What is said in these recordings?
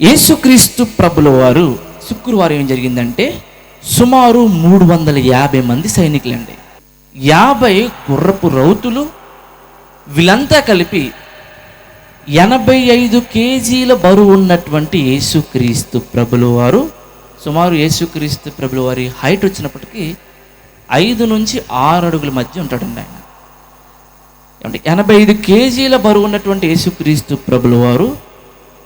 యేసుక్రీస్తు ప్రభుల వారు శుక్రవారం ఏం జరిగిందంటే సుమారు 350 మంది సైనికులండి, 50 గుర్రపు రౌతులు, వీళ్ళంతా కలిపి 85 కేజీల బరువు ఉన్నటువంటి యేసుక్రీస్తు ప్రభుల వారు, సుమారు యేసుక్రీస్తు ప్రభుల వారి హైట్ వచ్చినప్పటికీ 5 నుంచి 6 అడుగుల మధ్య ఉంటాడండి ఆయన. 85 కేజీల బరువు ఉన్నటువంటి యేసుక్రీస్తు ప్రభుల వారు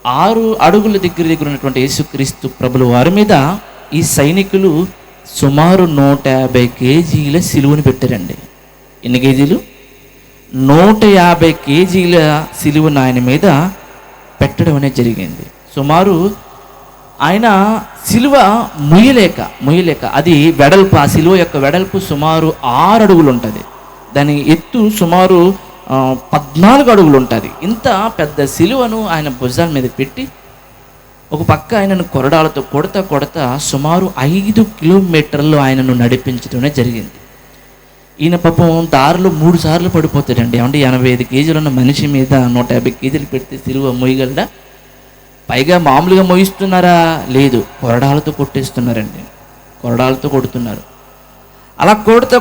6 అడుగుల దగ్గర ఉన్నటువంటి యేసుక్రీస్తు ప్రభుల వారి మీద ఈ సైనికులు సుమారు 150 కేజీల సిలువను పెట్టారండి. ఎన్ని కేజీలు? 150 కేజీల సిలువను ఆయన మీద పెట్టడం అనేది జరిగింది. సుమారు ఆయన సిలువ ముయ్యలేక అది వెడల్పు, ఆ సిలువ యొక్క వెడల్పు సుమారు 6 అడుగులు ఉంటుంది, దాని ఎత్తు సుమారు 14 అడుగులు ఉంటుంది. ఇంత పెద్ద సిలువను ఆయన భుజాల మీద పెట్టి ఒక పక్క ఆయనను కొరడాలతో కొడతా సుమారు 5 కిలోమీటర్లు ఆయనను నడిపించడమే జరిగింది. ఈయన పాపం దారిలో 3 సార్లు పడిపోతాడండి. అంటే 85 కేజీలు ఉన్న మనిషి మీద 150 కేజీలు పెడితే సిలువ మోయగలడా? పైగా మామూలుగా మోయిస్తున్నారా? లేదు, కొరడాలతో కొట్టేస్తున్నారండి, కొరడాలతో కొడుతున్నారు. అలా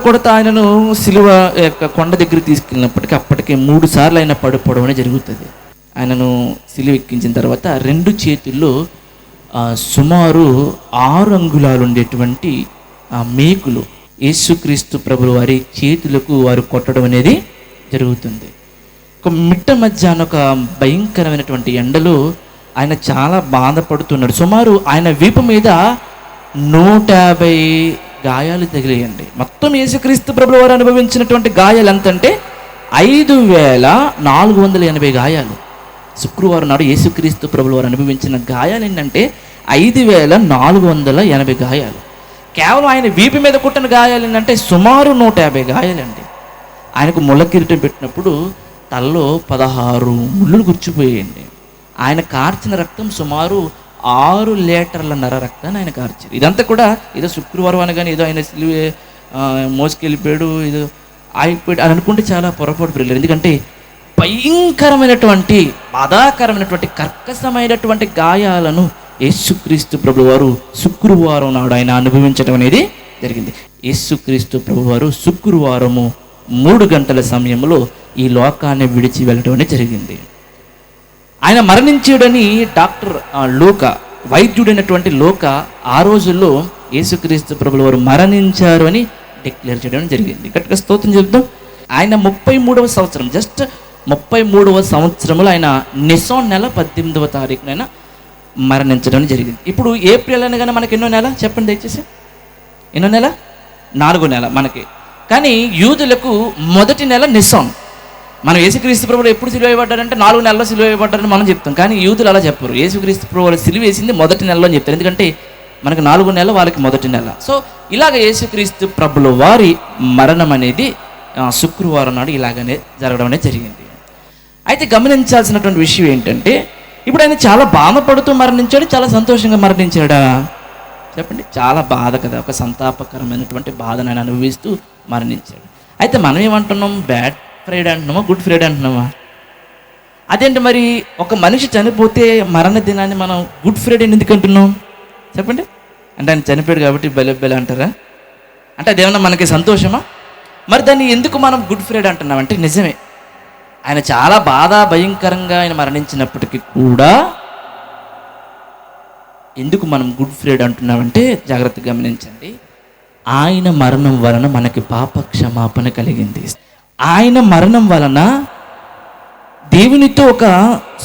కొడతా ఆయనను సిలువ యొక్క కొండ దగ్గరికి తీసుకెళ్ళినప్పటికీ అప్పటికే 3 సార్లు ఆయన పడిపోవడం అనేది జరుగుతుంది. ఆయనను సిలువ ఎక్కించిన తర్వాత 2 చేతుల్లో సుమారు 6 అంగుళాలు ఉండేటువంటి మేకులు యేసుక్రీస్తు ప్రభుల వారి చేతులకు వారు కొట్టడం అనేది జరుగుతుంది. ఒక మిట్ట మధ్యాహ్నం ఒక భయంకరమైనటువంటి ఎండలో ఆయన చాలా బాధపడుతున్నాడు. సుమారు ఆయన వీపు మీద 150 గాయాలు తగిలేయండి. మొత్తం యేసుక్రీస్తు ప్రభుల వారు అనుభవించినటువంటి గాయాలు ఎంతంటే 5480 గాయాలు. శుక్రవారం నాడు యేసుక్రీస్తు ప్రభుల వారు అనుభవించిన గాయాలు ఏంటంటే 5480 గాయాలు. కేవలం ఆయన వీపు మీద కుట్టిన గాయాలు ఏంటంటే సుమారు 150 గాయాలండి. ఆయనకు ముళ్ళ కిరీటం పెట్టినప్పుడు తలలో 16 ముళ్ళు గుచ్చిపోయాయండి. ఆయన కార్చిన రక్తం సుమారు 6 లీటర్ల రక్తాన్ని ఆయన కార్చారు. ఇదంతా కూడా ఏదో శుక్రవారం అనగానే ఏదో ఆయన సిలువే మోసుకెళ్ళిపోయాడు, ఏదో ఆగిపోయాడు అని అనుకుంటే చాలా పొరపాటు పిల్లలు. ఎందుకంటే భయంకరమైనటువంటి బాధాకరమైనటువంటి కర్కశమైనటువంటి గాయాలను యేసుక్రీస్తు ప్రభుల వారు శుక్రవారం నాడు ఆయన అనుభవించడం అనేది జరిగింది. యేసుక్రీస్తు ప్రభుల వారు శుక్రవారము 3 గంటల సమయంలో ఈ లోకాన్ని విడిచి వెళ్ళడం అనేది జరిగింది. ఆయన మరణించాడని డాక్టర్ లూకా, వైద్యుడైనటువంటి లూకా ఆ రోజుల్లో యేసుక్రీస్తు ప్రభుల వారు మరణించారు అని డిక్లేర్ చేయడం జరిగింది. గట్టిగా స్తోత్రం చెప్తాం. ఆయన 33వ సంవత్సరం, జస్ట్ 33వ సంవత్సరంలో ఆయన నిసాన్ నెల 18వ తారీఖున మరణించడం జరిగింది. ఇప్పుడు ఏప్రిల్ అనగానే మనకి ఎన్నో నెల చెప్పండి దయచేసి? ఎన్నో నెల? 4వ నెల మనకి. కానీ యూదులకు మొదటి నెల నిసాన్. మనం యేసుక్రీస్తు ప్రభువు ఎప్పుడు సిలువ వేయబడ్డారంటే 4 నెలల్లో సిలువ వేయబడ్డారని మనం చెప్తాం. కానీ యూదులు అలా చెప్పరు. యేసుక్రీస్తు ప్రభువు సిలువ వేసింది మొదటి నెలలో అని చెప్తారు. ఎందుకంటే మనకు 4 నెలలు, వాళ్ళకి మొదటి నెల. సో ఇలాగ యేసుక్రీస్తు ప్రభుల వారి మరణం అనేది శుక్రవారం నాడు ఇలాగనే జరగడం అనేది జరిగింది. అయితే గమనించాల్సినటువంటి విషయం ఏంటంటే ఇప్పుడు ఆయన చాలా బాధపడుతూ మరణించాడు, చాలా సంతోషంగా మరణించాడా? చెప్పండి. చాలా బాధ కదా, ఒక సంతాపకరమైనటువంటి బాధను ఆయన అనుభవిస్తూ మరణించాడు. అయితే మనం ఏమంటున్నాం? బ్యాడ్ ఫ్రైడే అంటున్నామా, గుడ్ ఫ్రైడే అంటున్నామా? అదేంటి మరి ఒక మనిషి చనిపోతే మరణ దినాన్ని మనం గుడ్ ఫ్రైడే ఎందుకు అంటున్నాం చెప్పండి? అంటే ఆయన చనిపోయాడు కాబట్టి బెల అంటారా? అంటే అదేమన్నా మనకి సంతోషమా? మరి దాన్ని ఎందుకు మనం గుడ్ ఫ్రైడే అంటున్నాం అంటే నిజమే, ఆయన చాలా భయంకరంగా ఆయన మరణించినప్పటికీ కూడా ఎందుకు మనం గుడ్ ఫ్రైడే అంటున్నామంటే జాగ్రత్తగా గమనించండి. ఆయన మరణం వలన మనకి పాప క్షమాపణ కలిగింది. ఆయన మరణం వలన దేవునితో ఒక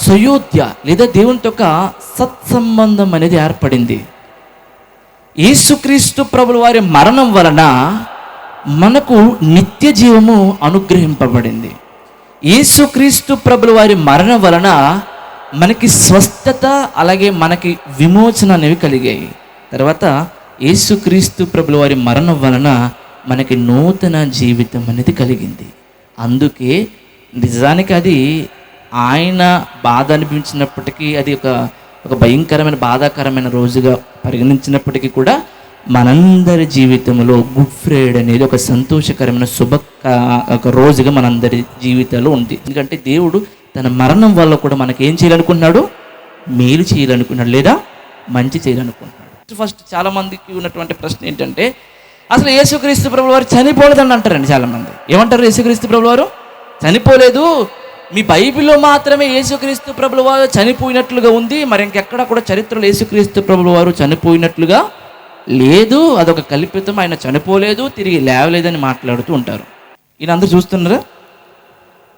సయోధ్య లేదా దేవునితో ఒక సత్సంబంధం అనేది ఏర్పడింది. యేసుక్రీస్తు ప్రభుల వారి మరణం వలన మనకు నిత్య జీవము అనుగ్రహింపబడింది. యేసుక్రీస్తు ప్రభుల వారి మరణం వలన మనకి స్వస్థత, అలాగే మనకి విమోచన అనేవి కలిగాయి. తర్వాత యేసుక్రీస్తు ప్రభుల వారి మరణం వలన మనకి నూతన జీవితం అనేది కలిగింది. అందుకే నిజానికి అది ఆయన బాధ అనిపించినప్పటికీ, అది ఒక భయంకరమైన బాధాకరమైన రోజుగా పరిగణించినప్పటికీ కూడా మనందరి జీవితంలో గుడ్ ఫ్రైడే అనేది ఒక సంతోషకరమైన ఒక రోజుగా మనందరి జీవితాల్లో ఉంది. ఎందుకంటే దేవుడు తన మరణం వల్ల కూడా మనకి ఏం చేయాలనుకుంటున్నాడు? మేలు చేయాలనుకున్నాడు లేదా మంచి చేయాలనుకుంటున్నాడు? ఫస్ట్ చాలామందికి ఉన్నటువంటి ప్రశ్న ఏంటంటే, అసలు యేసుక్రీస్తు ప్రభుల వారు చనిపోలేదని అంటారండి చాలామంది. ఏమంటారు? యేసుక్రీస్తు ప్రభుల వారు చనిపోలేదు, మీ బైబిల్లో మాత్రమే యేసుక్రీస్తు ప్రభుల వారు చనిపోయినట్లుగా ఉంది, మరి ఇంకెక్కడా కూడా చరిత్రలో యేసుక్రీస్తు ప్రభుల వారు చనిపోయినట్లుగా లేదు, అదొక కల్పితం, ఆయన చనిపోలేదు, తిరిగి లేవలేదని మాట్లాడుతూ ఉంటారు. ఈయన అందరూ చూస్తున్నారా?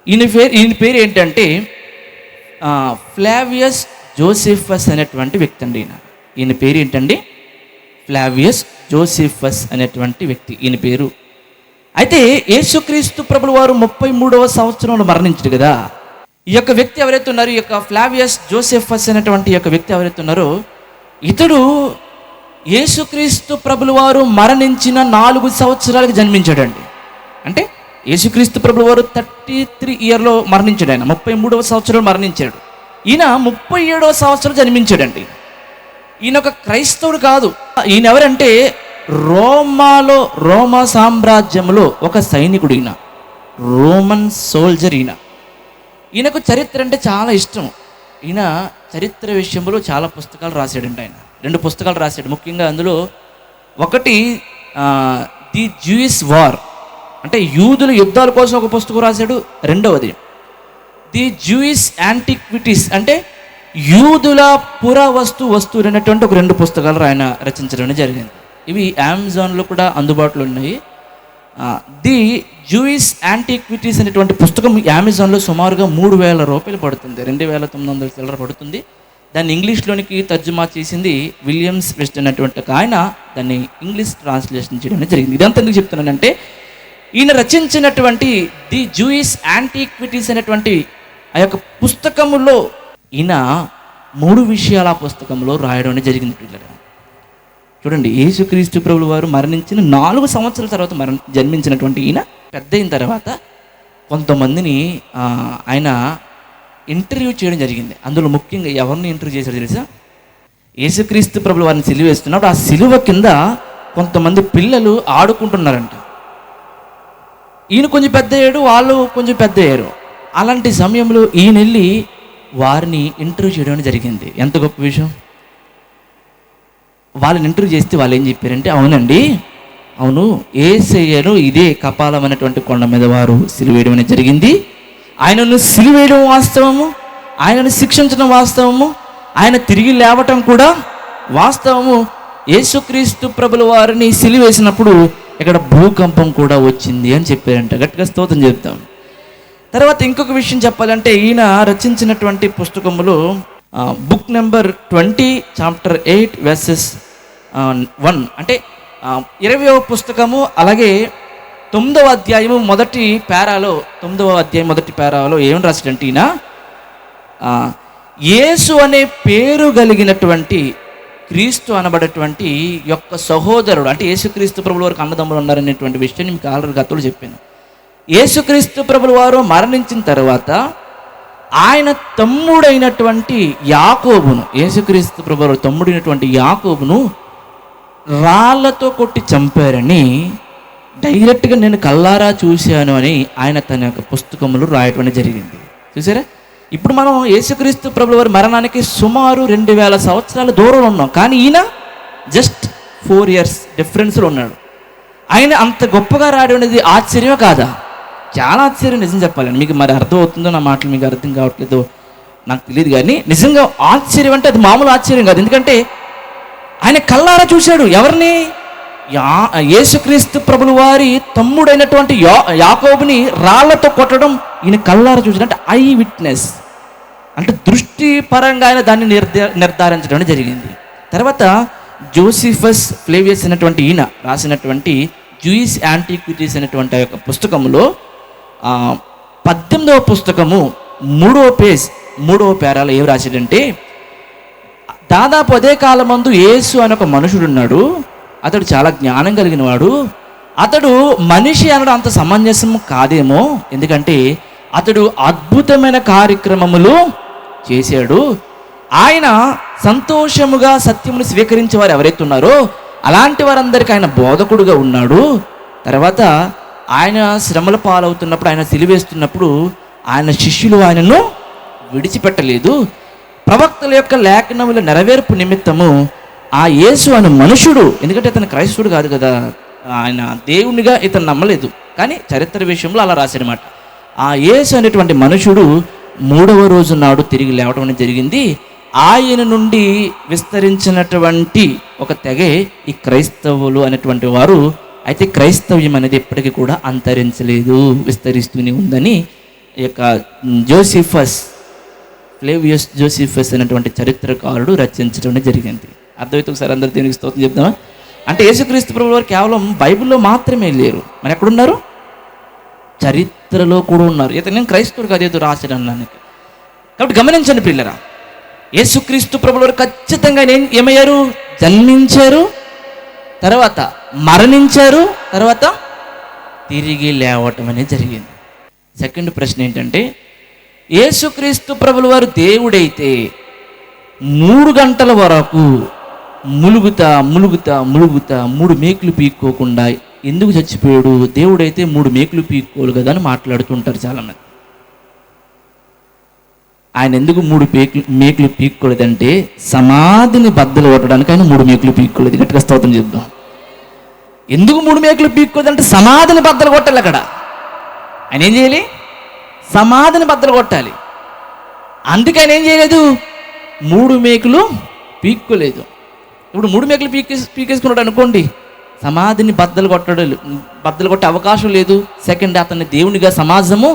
ఈయన పేరు ఏంటంటే ఫ్లావియస్ జోసెఫస్ అనేటువంటి వ్యక్తి అండి. ఈయన పేరు ఏంటండి? ఫ్లావియస్ జోసెఫస్ అనేటువంటి వ్యక్తి ఈయన పేరు. అయితే యేసుక్రీస్తు ప్రభుల వారు 33వ సంవత్సరంలో మరణించాడు కదా. ఈ యొక్క వ్యక్తి ఎవరైతే ఉన్నారో, ఈ యొక్క ఫ్లావియస్ జోసెఫస్ అనేటువంటి ఈ యొక్క వ్యక్తి ఎవరైతే ఉన్నారో, ఇతడు యేసుక్రీస్తు ప్రభుల వారు మరణించిన 4 సంవత్సరాలకు జన్మించాడండి. అంటే యేసుక్రీస్తు ప్రభుల వారు 33 ఇయర్లో మరణించాడు. ఆయన 33వ సంవత్సరంలో మరణించాడు. ఈయన 37వ సంవత్సరం జన్మించాడండి. ఈయన ఒక క్రైస్తవుడు కాదు. ఈయన ఎవరంటే రోమా సామ్రాజ్యంలో ఒక సైనికుడు. ఈయన రోమన్ సోల్జర్. ఈయనకు చరిత్ర అంటే చాలా ఇష్టం. ఈయన చరిత్ర విషయంలో చాలా పుస్తకాలు రాశాడండి. ఆయన 2 పుస్తకాలు రాశాడు. ముఖ్యంగా అందులో ఒకటి ది జూయిష్ వార్, అంటే యూదుల యుద్ధాల కోసం ఒక పుస్తకం రాశాడు. రెండవది ది జూయిష్ యాంటిక్విటీస్, అంటే యూదుల పురావస్తు అనేటువంటి ఒక 2 పుస్తకాలు ఆయన రచించడం జరిగింది. ఇవి అమెజాన్లో కూడా అందుబాటులో ఉన్నాయి. ది జూయిష్ యాంటిక్విటీస్ అనేటువంటి పుస్తకం అమెజాన్లో సుమారుగా 3,000 రూపాయలు పడుతుంది, 2,900 చిల్లర పడుతుంది. దాన్ని ఇంగ్లీష్లోనికి తర్జుమా చేసింది విలియమ్స్ వెస్ట్ అనేటువంటి ఆయన దాన్ని ఇంగ్లీష్ ట్రాన్స్లేషన్ చేయడం జరిగింది. ఇదంతా ఎందుకు చెప్తున్నానంటే, ఈయన రచించినటువంటి ది జూయిష్ యాంటిక్విటీస్ అనేటువంటి ఆ యొక్క పుస్తకములో ఈయన 3 విషయాలు ఆ పుస్తకంలో రాయడం జరిగింది. చూడండి, యేసుక్రీస్తు ప్రభుల వారు మరణించిన 4 సంవత్సరాల తర్వాత జన్మించినటువంటి ఈయన పెద్ద అయిన తర్వాత కొంతమందిని ఆయన ఇంటర్వ్యూ చేయడం జరిగింది. అందులో ముఖ్యంగా ఎవరిని ఇంటర్వ్యూ చేశారో తెలుసా? యేసుక్రీస్తు ప్రభుల వారిని సిలువ వేస్తున్నప్పుడు ఆ సిలువ కింద కొంతమంది పిల్లలు ఆడుకుంటున్నారంట. ఈయన కొంచెం పెద్ద అయ్యాడు, వాళ్ళు కొంచెం పెద్ద అయ్యారు. అలాంటి సమయంలో ఈయన వెళ్ళి వారిని ఇంటర్వ్యూ చేయడం జరిగింది. ఎంత గొప్ప విషయం! వాళ్ళని ఇంటర్వ్యూ చేస్తే వాళ్ళు ఏం చెప్పారంటే, అవునండి, అవును, యేసయ్యను ఇదే కపాలం అనేటువంటి కొండ మీద వారు సిలువేయడం అనేది జరిగింది. ఆయనను సిలువేయడం వాస్తవము, ఆయనను శిక్షించడం వాస్తవము, ఆయన తిరిగి లేవటం కూడా వాస్తవము. యేసుక్రీస్తు ప్రభుల వారిని సిలువేసినప్పుడు ఇక్కడ భూకంపం కూడా వచ్చింది అని చెప్పారంట. గట్టిగా స్తోత్రం చెప్తాం. తర్వాత ఇంకొక విషయం చెప్పాలంటే, ఈయన రచించినటువంటి పుస్తకములో బుక్ నెంబర్ 20 చాప్టర్ 8 వర్సెస్ 1, అంటే 20వ పుస్తకము, అలాగే 9వ అధ్యాయము మొదటి పేరాలో ఏమని రాశాడంటే, ఈయన యేసు అనే పేరు కలిగినటువంటి క్రీస్తు అనబడేటువంటి యొక్క సహోదరుడు, అంటే యేసుక్రీస్తు ప్రభుల వారికి అన్నదమ్ములు ఉన్నారనేటువంటి విషయాన్ని మీకు ఆల్రెడీ గతంలో చెప్పాను. యేసుక్రీస్తు ప్రభుల వారు మరణించిన తర్వాత ఆయన తమ్ముడైనటువంటి యాకోబును, యేసుక్రీస్తు ప్రభువారు తమ్ముడైనటువంటి యాకోబును రాళ్లతో కొట్టి చంపారని డైరెక్ట్గా నేను కల్లారా చూశాను అని ఆయన తన యొక్క పుస్తకంలో రాయటం జరిగింది. చూసారా? ఇప్పుడు మనం యేసుక్రీస్తు ప్రభుల వారి మరణానికి సుమారు 2,000 సంవత్సరాల దూరంలో ఉన్నాం, కానీ ఈయన జస్ట్ 4 years డిఫరెన్స్లో ఉన్నాడు. ఆయన అంత గొప్పగా రాయడం అనేది ఆశ్చర్యమే కాదా? చాలా ఆశ్చర్యం, నిజం చెప్పాలండి. మీకు మరి అర్థం అవుతుందో నా మాటలు మీకు అర్థం కావట్లేదో నాకు తెలియదు, కానీ నిజంగా ఆశ్చర్యం అంటే అది మామూలు ఆశ్చర్యం కాదు. ఎందుకంటే ఆయన కల్లారా చూశాడు. ఎవరిని? యేసుక్రీస్తు ప్రభుల వారి తమ్ముడైనటువంటి యాకోబుని రాళ్లతో కొట్టడం ఈయన కల్లారా చూశాడు. అంటే ఐ విట్నెస్, అంటే దృష్టి పరంగా ఆయన దాన్ని నిర్ధారించడం జరిగింది. తర్వాత జోసిఫస్ ఫ్లేవియస్ అనేటువంటి ఈయన రాసినటువంటి జూయిష్ యాంటిక్విటీస్ అనేటువంటి ఆ యొక్క పుస్తకంలో 18వ పుస్తకము 3వ పేరాలో ఏం రాశాడంటే, దాదాపు అదే కాలమందు యేసు అనే ఒక మనుషుడు ఉన్నాడు. అతడు చాలా జ్ఞానం కలిగిన వాడు. అతడు మనిషి అనడం అంత సమంజసం కాదేమో, ఎందుకంటే అతడు అద్భుతమైన కార్యక్రమములు చేశాడు. ఆయన సంతోషముగా సత్యమును స్వీకరించే వారు ఎవరైతే ఉన్నారో అలాంటి వారందరికీ ఆయన బోధకుడుగా ఉన్నాడు. తర్వాత ఆయన శ్రమల పాలవుతున్నప్పుడు, ఆయన సిలువేస్తున్నప్పుడు ఆయన శిష్యులు ఆయనను విడిచిపెట్టలేదు. ప్రవక్తల యొక్క లేఖనముల నెరవేర్పు నిమిత్తము ఆ యేసు అనే మనుషుడు, ఎందుకంటే ఇతను క్రైస్తవుడు కాదు కదా, ఆయన దేవునిగా ఇతను నమ్మలేదు, కానీ చరిత్ర విషయంలో అలా రాశాడనమాట. ఆ యేసు అనేటువంటి మనుషుడు 3వ రోజు నాడు తిరిగి లేవడం అనేది జరిగింది. ఆయన నుండి విస్తరించినటువంటి ఒక తెగే ఈ క్రైస్తవులు అనేటువంటి వారు. అయితే క్రైస్తవ్యం అనేది ఎప్పటికీ కూడా అంతరించలేదు, విస్తరిస్తూనే ఉందని ఈ యొక్క ఫ్లేవియస్ జోసిఫస్ అనేటువంటి చరిత్రకారుడు రచించడం జరిగింది. అర్థమైతే ఒకసారి అందరూ దీనికి స్తోత్రం చెప్దామా? అంటే యేసుక్రీస్తు ప్రభువు వారు కేవలం బైబిల్లో మాత్రమే లేరు, మరి ఎక్కడున్నారు? చరిత్రలో కూడా ఉన్నారు. ఇతను నేను క్రైస్తవుడు కాదు ఏదో రాశాడు అన్నానికి. కాబట్టి గమనించండి పిల్లరా, యేసుక్రీస్తు ప్రభువు వారు ఖచ్చితంగా ఏమయ్యారు? జన్మించారు, తర్వాత మరణించారు, తర్వాత తిరిగి లేవటం అనేది జరిగింది. సెకండ్ ప్రశ్న ఏంటంటే, యేసుక్రీస్తు ప్రభువు వారు దేవుడైతే 3 గంటల వరకు ములుగుతా 3 మేకులు పీక్కోకుండా ఎందుకు చచ్చిపోయాడు? దేవుడైతే 3 మేకులు పీక్కోలు కదా అని మాట్లాడుతుంటారు చాలామంది. ఆయన ఎందుకు 3 మేకులు పీక్కోలేదంటే సమాధిని బద్దలు కొట్టడానికి ఆయన 3 మేకులు పీక్కోలేదు. గట్టిగా స్తోత్రం చెప్దాం. ఎందుకు 3 మేకులు పీక్కోలేదంటే సమాధిని బద్దలు కొట్టాలి. అక్కడ ఆయన ఏం చేయాలి? సమాధిని బద్దలు కొట్టాలి. అందుకే ఆయన ఏం చేయలేదు? 3 మేకులు పీక్కోలేదు. ఇప్పుడు 3 మేకులు పీకేసుకున్నాడు అనుకోండి, సమాధిని బద్దలు కొట్టే అవకాశం లేదు. సెకండ్, అతన్ని దేవునిగా సమాజము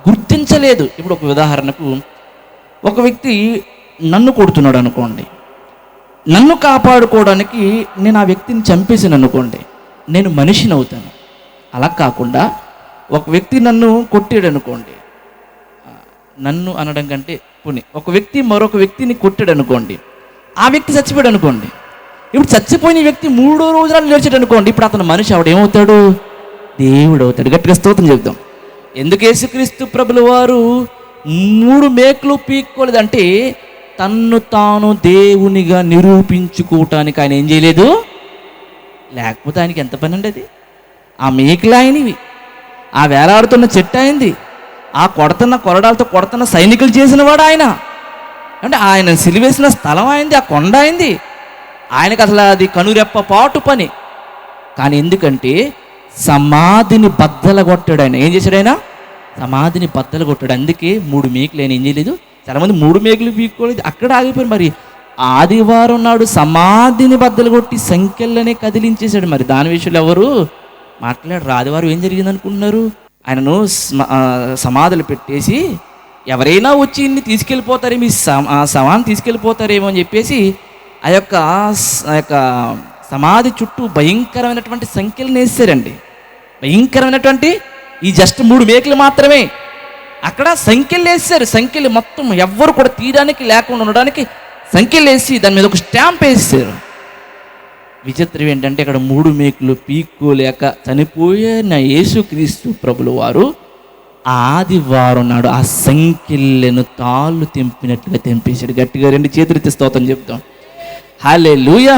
గుర్తించలేదు. ఇప్పుడు ఒక ఉదాహరణకు, ఒక వ్యక్తి నన్ను కొడుతున్నాడు అనుకోండి, నన్ను కాపాడుకోవడానికి నేను ఆ వ్యక్తిని చంపేసాను అనుకోండి, నేను మనిషిని అవుతాను. అలా కాకుండా ఒక వ్యక్తి నన్ను కొట్టాడు అనుకోండి, నన్ను అనడం కంటే పోనీ ఒక వ్యక్తి మరొక వ్యక్తిని కొట్టాడు అనుకోండి, ఆ వ్యక్తి చచ్చిపోయాడు అనుకోండి. ఇప్పుడు చచ్చిపోయిన వ్యక్తి 3వ రోజున లేచాడు అనుకోండి, ఇప్పుడు అతను మనిషి ఆవిడ ఏమవుతాడు? దేవుడు అవుతాడు. గట్టిగా స్తోత్రం చెప్తాం. ఎందుకు యేసుక్రీస్తు ప్రభుల వారు 3 మేకులు పీక్కోలేదంటే తన్ను తాను దేవునిగా నిరూపించుకోవటానికి ఆయన ఏం చేయలేదు. లేకపోతే ఆయనకి ఎంత పని అండి? అది ఆ మేకులు ఆయనవి, ఆ వేలాడుతున్న చెట్టు అయింది, ఆ కొరడాలతో కొడుతున్న సైనికులు చేసిన వాడు ఆయన, అంటే ఆయన సిలివేసిన స్థలం అయింది, ఆ కొండ అయింది. ఆయనకు అసలు అది కనురెప్ప పాటు పని. కానీ ఎందుకంటే సమాధిని బద్దలు కొట్టాడు ఆయన. ఏం చేశాడు ఆయన? సమాధిని బద్దలు కొట్టాడు. అందుకే 3 మేకులు ఆయన ఏం చేయలేదు. చాలామంది 3 మేకులు పీక్కోలేదు, అక్కడ ఆగిపోయారు. మరి ఆదివారం నాడు సమాధిని బద్దలు కొట్టి సంఖ్యలనే కదిలించేశాడు. మరి దాని విషయంలో ఎవరు మాట్లాడరు. ఆదివారం ఏం జరిగింది అనుకుంటున్నారు? ఆయనను సమాధులు పెట్టేసి ఎవరైనా వచ్చి ఇన్ని తీసుకెళ్ళిపోతారేమో, మీ శవాన్ని తీసుకెళ్ళిపోతారేమో అని చెప్పేసి ఆ యొక్క సమాధి చుట్టూ భయంకరమైనటువంటి సంఖ్యలను వేసారండి. భయంకరమైనటువంటి ఈ జస్ట్ 3 మేకులు మాత్రమే అక్కడ సంఖ్యలు వేసారు. సంఖ్యలు మొత్తం ఎవ్వరు కూడా తీయడానికి లేకుండా ఉండడానికి సంఖ్యలు వేసి దాని మీద ఒక స్టాంప్ వేసారు. విచిత్రం ఏంటంటే అక్కడ 3 మేకులు పీక్కోలేక చనిపోయిన యేసుక్రీస్తు ప్రభుల వారు ఆదివారం నాడు ఆ సంఖ్యలను తాళ్ళు తెంపినట్లుగా తెంపేశాడు. గట్టిగా 2 చేతులెత్తి స్తోత్రం చెప్తాం. హల్లెలూయా.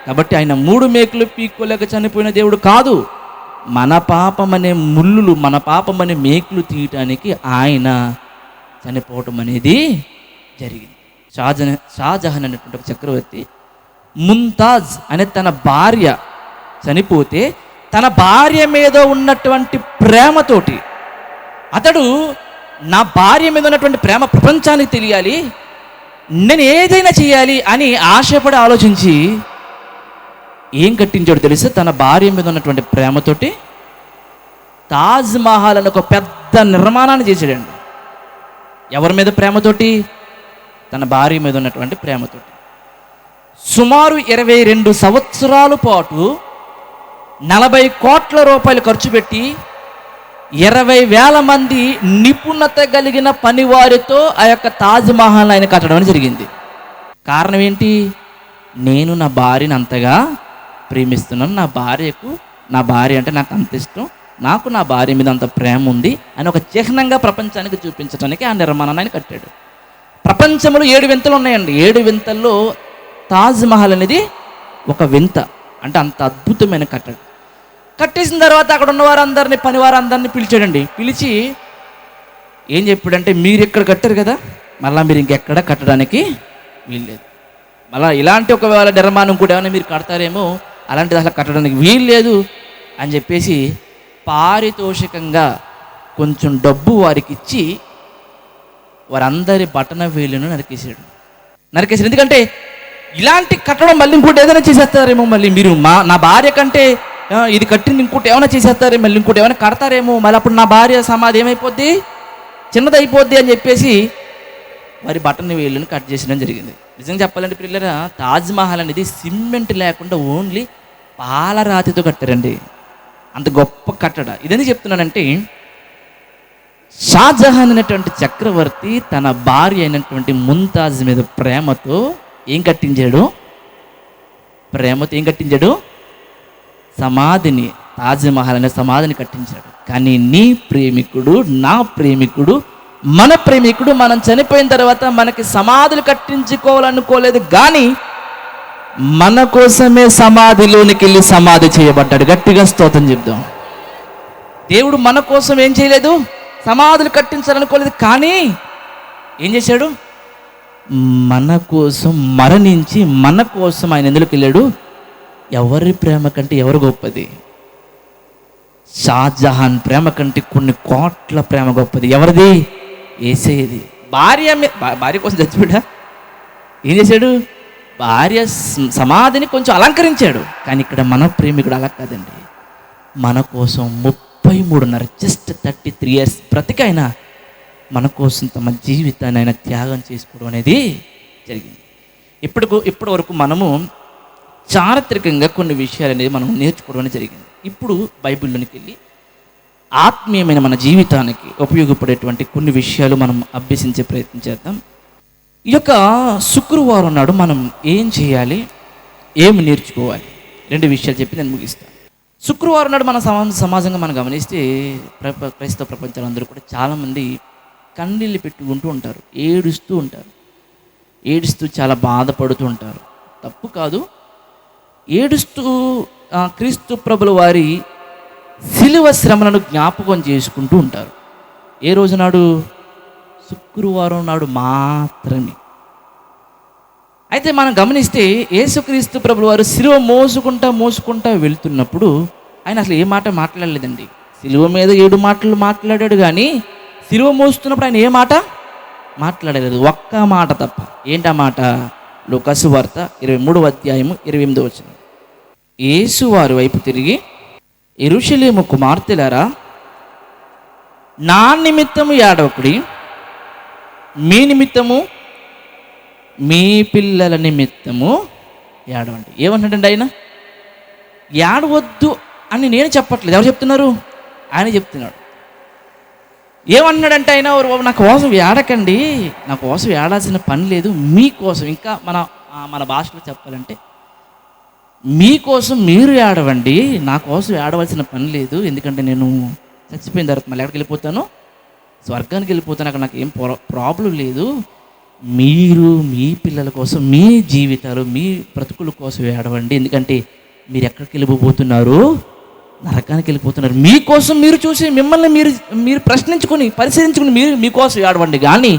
కాబట్టి ఆయన 3 మేకులు పీక్కోలేక చనిపోయిన దేవుడు కాదు. మన పాపమనే ముళ్ళులు, మన పాపమనే మేకులు తీయటానికి ఆయన చనిపోవటం అనేది జరిగింది. షాజహాన్ అనేటువంటి ఒక చక్రవర్తి ముంతాజ్ అనే తన భార్య చనిపోతే తన భార్య మీద ఉన్నటువంటి ప్రేమతోటి అతడు, నా భార్య మీద ఉన్నటువంటి ప్రేమ ప్రపంచానికి తెలియాలి, నేను ఏదైనా చేయాలి అని ఆశపడి ఆలోచించి ఏం కట్టించాడు తెలుసా? తన భార్య మీద ఉన్నటువంటి ప్రేమతోటి తాజ్ మహల్ అని ఒక పెద్ద నిర్మాణాన్ని చేశాడండి. ఎవరి మీద ప్రేమతోటి? తన భార్య మీద ఉన్నటువంటి ప్రేమతోటి. సుమారు 22 సంవత్సరాల పాటు 40 కోట్ల రూపాయలు ఖర్చు పెట్టి 20,000 మంది నిపుణత కలిగిన పనివారితో ఆ యొక్క తాజ్ మహల్ ఆయన కట్టడం జరిగింది. కారణం ఏంటి? నేను నా భార్యను అంతగా ప్రేమిస్తున్నాను, నా భార్య అంటే నాకు అంత ఇష్టం, నాకు నా భార్య మీద అంత ప్రేమ ఉంది అని ఒక చిహ్నంగా ప్రపంచానికి చూపించడానికి ఆ నిర్మాణాన్ని ఆయన కట్టాడు. ప్రపంచంలో 7 వింతలు ఉన్నాయండి. 7 వింతల్లో తాజ్ మహల్ అనేది ఒక వింత. అంటే అంత అద్భుతమైన కట్టడం. కట్టేసిన తర్వాత అక్కడ ఉన్న వారందరినీ, పని వారందరినీ పిలిచాడండి. పిలిచి ఏం చెప్పాడంటే, మీరు ఇక్కడ కట్టారు కదా, మళ్ళీ మీరు ఇంకెక్కడ కట్టడానికి వీల్లేదు. మళ్ళీ ఇలాంటి ఒకవేళ నిర్మాణం కూడా ఏమైనా మీరు కడతారేమో, అలాంటిది అసలు కట్టడానికి వీలు లేదు అని చెప్పేసి పారితోషికంగా కొంచెం డబ్బు వారికి ఇచ్చి వారందరి బటన వేలును నరికేసాడు. ఎందుకంటే ఇలాంటి కట్టడం మళ్ళీ ఇంకోటి ఏదైనా చేసేస్తారేమో, మళ్ళీ మీరు నా భార్య కంటే ఇది కట్టింది ఇంకోటి ఏమైనా చేసేస్తారేమో, మళ్ళీ ఇంకోటి ఏమైనా కడతారేమో, మళ్ళీ అప్పుడు నా భార్య సమాధి ఏమైపోద్ది, చిన్నదైపోద్ది అని చెప్పేసి వారి బటన్ వేలుని కట్ చేసడం జరిగింది. నిజంగా చెప్పాలంటే పిల్లరా, తాజ్మహల్ అనేది సిమెంట్ లేకుండా ఓన్లీ పాలరాతితో కట్టారండి. అంత గొప్ప కట్టడ. ఇదని చెప్తున్నానంటే, షాజహాన్ అనేటువంటి చక్రవర్తి తన భార్య అయినటువంటి ముంతాజ్ మీద ప్రేమతో ఏం కట్టించాడు? సమాధిని, తాజ్మహల్ అనే సమాధిని కట్టించాడు. కానీ నీ ప్రేమికుడు, నా ప్రేమికుడు, మన ప్రేమికుడు మనం చనిపోయిన తర్వాత మనకి సమాధులు కట్టించుకోవాలనుకోలేదు, కానీ మన కోసమే సమాధిలోనికి వెళ్ళి సమాధి చేయబడ్డాడు. గట్టిగా స్తోత్రం చెప్దాం. దేవుడు మన కోసం ఏం చేయలేదు? సమాధులు కట్టించాలనుకోలేదు, కానీ ఏం చేశాడు? మన కోసం మరణించి మన కోసం ఆయన ఎందులోకి వెళ్ళాడు? ఎవరి ప్రేమ కంటే ఎవరు గొప్పది? షాజహాన్ ప్రేమ కంటే కొన్ని కోట్ల ప్రేమ గొప్పది. ఎవరిది? యేసయ్యది. భార్య కోసం చచ్చిపోయా. ఏం చేశాడు? భార్య సమాధిని కొంచెం అలంకరించాడు. కానీ ఇక్కడ మన ప్రేమికుడు అలా కాదండి. మన కోసం 33.5 జస్ట్ 33 years బ్రతికైనా మన కోసం తమ జీవితాన్ని ఆయన త్యాగం చేసుకోవడం అనేది జరిగింది. ఇప్పటి వరకు మనము చారిత్రకంగా కొన్ని విషయాలు అనేది మనం నేర్చుకోవడం అనేది జరిగింది. ఇప్పుడు బైబిల్లోనికి వెళ్ళి ఆత్మీయమైన మన జీవితానికి ఉపయోగపడేటువంటి కొన్ని విషయాలు మనం అభ్యసించే ప్రయత్నం చేద్దాం. ఈ యొక్క శుక్రవారం నాడు మనం ఏం చేయాలి, ఏమి నేర్చుకోవాలి, 2 విషయాలు చెప్పి నేను ముగిస్తాను. శుక్రవారం నాడు మన సమాజంగా మనం గమనిస్తే క్రైస్తవ ప్రపంచంలో అందరూ కూడా చాలామంది కన్నీళ్ళు పెట్టుకుంటూ ఉంటారు, ఏడుస్తూ చాలా బాధపడుతూ ఉంటారు. తప్పు కాదు. ఏడుస్తూ క్రీస్తు ప్రభుల వారి శిలువ శ్రమలను జ్ఞాపకం చేసుకుంటూ ఉంటారు. ఏ రోజు నాడు? శుక్రవారం నాడు మాత్రమే. అయితే మనం గమనిస్తే యేసుక్రీస్తు ప్రభుల వారు శిలువ మోసుకుంటా వెళ్తున్నప్పుడు ఆయన అసలు ఏ మాట మాట్లాడలేదండి. శిలువ మీద 7 మాటలు మాట్లాడాడు, కానీ శిలువ మోస్తున్నప్పుడు ఆయన ఏ మాట మాట్లాడలేదు, ఒక్క మాట తప్ప. ఏంటా మాట? లూకాసు వార్త 23వ అధ్యాయము 28వ వచనం. యేసు వారి వైపు తిరిగి, యెరూషలేము కుమార్తెలారా, నా నిమిత్తము ఏడవకుడి, మీ నిమిత్తము, మీ పిల్లల నిమిత్తము ఏడవండి. ఏమన్నాడండి ఆయన? ఏడవద్దు అని నేను చెప్పట్లేదు. ఎవరు చెప్తున్నారు? ఆయన చెప్తున్నాడు. ఏమన్నాడంటే ఆయన, నా కోసం ఏడకండి, నా కోసం ఏడాల్సిన పని లేదు, మీకోసం, ఇంకా మన భాషలో చెప్పాలంటే మీకోసం మీరు ఏడవండి, నా కోసం ఏడవలసిన పని లేదు. ఎందుకంటే నేను చచ్చిపోయిన తర్వాత మళ్ళీ ఎక్కడికి వెళ్ళిపోతాను? స్వర్గానికి వెళ్ళిపోతాను. అక్కడ నాకు ఏం ప్రాబ్లం లేదు. మీరు మీ పిల్లల కోసం, మీ జీవితాలు, మీ బ్రతుకుల కోసం ఏడవండి. ఎందుకంటే మీరు ఎక్కడికి వెళ్ళిపోతున్నారు? నరకానికి వెళ్ళిపోతున్నారు. మీకోసం మీరు చూసి మిమ్మల్ని మీరు ప్రశ్నించుకొని పరిశీలించుకుని మీకోసం ఏడవండి, కానీ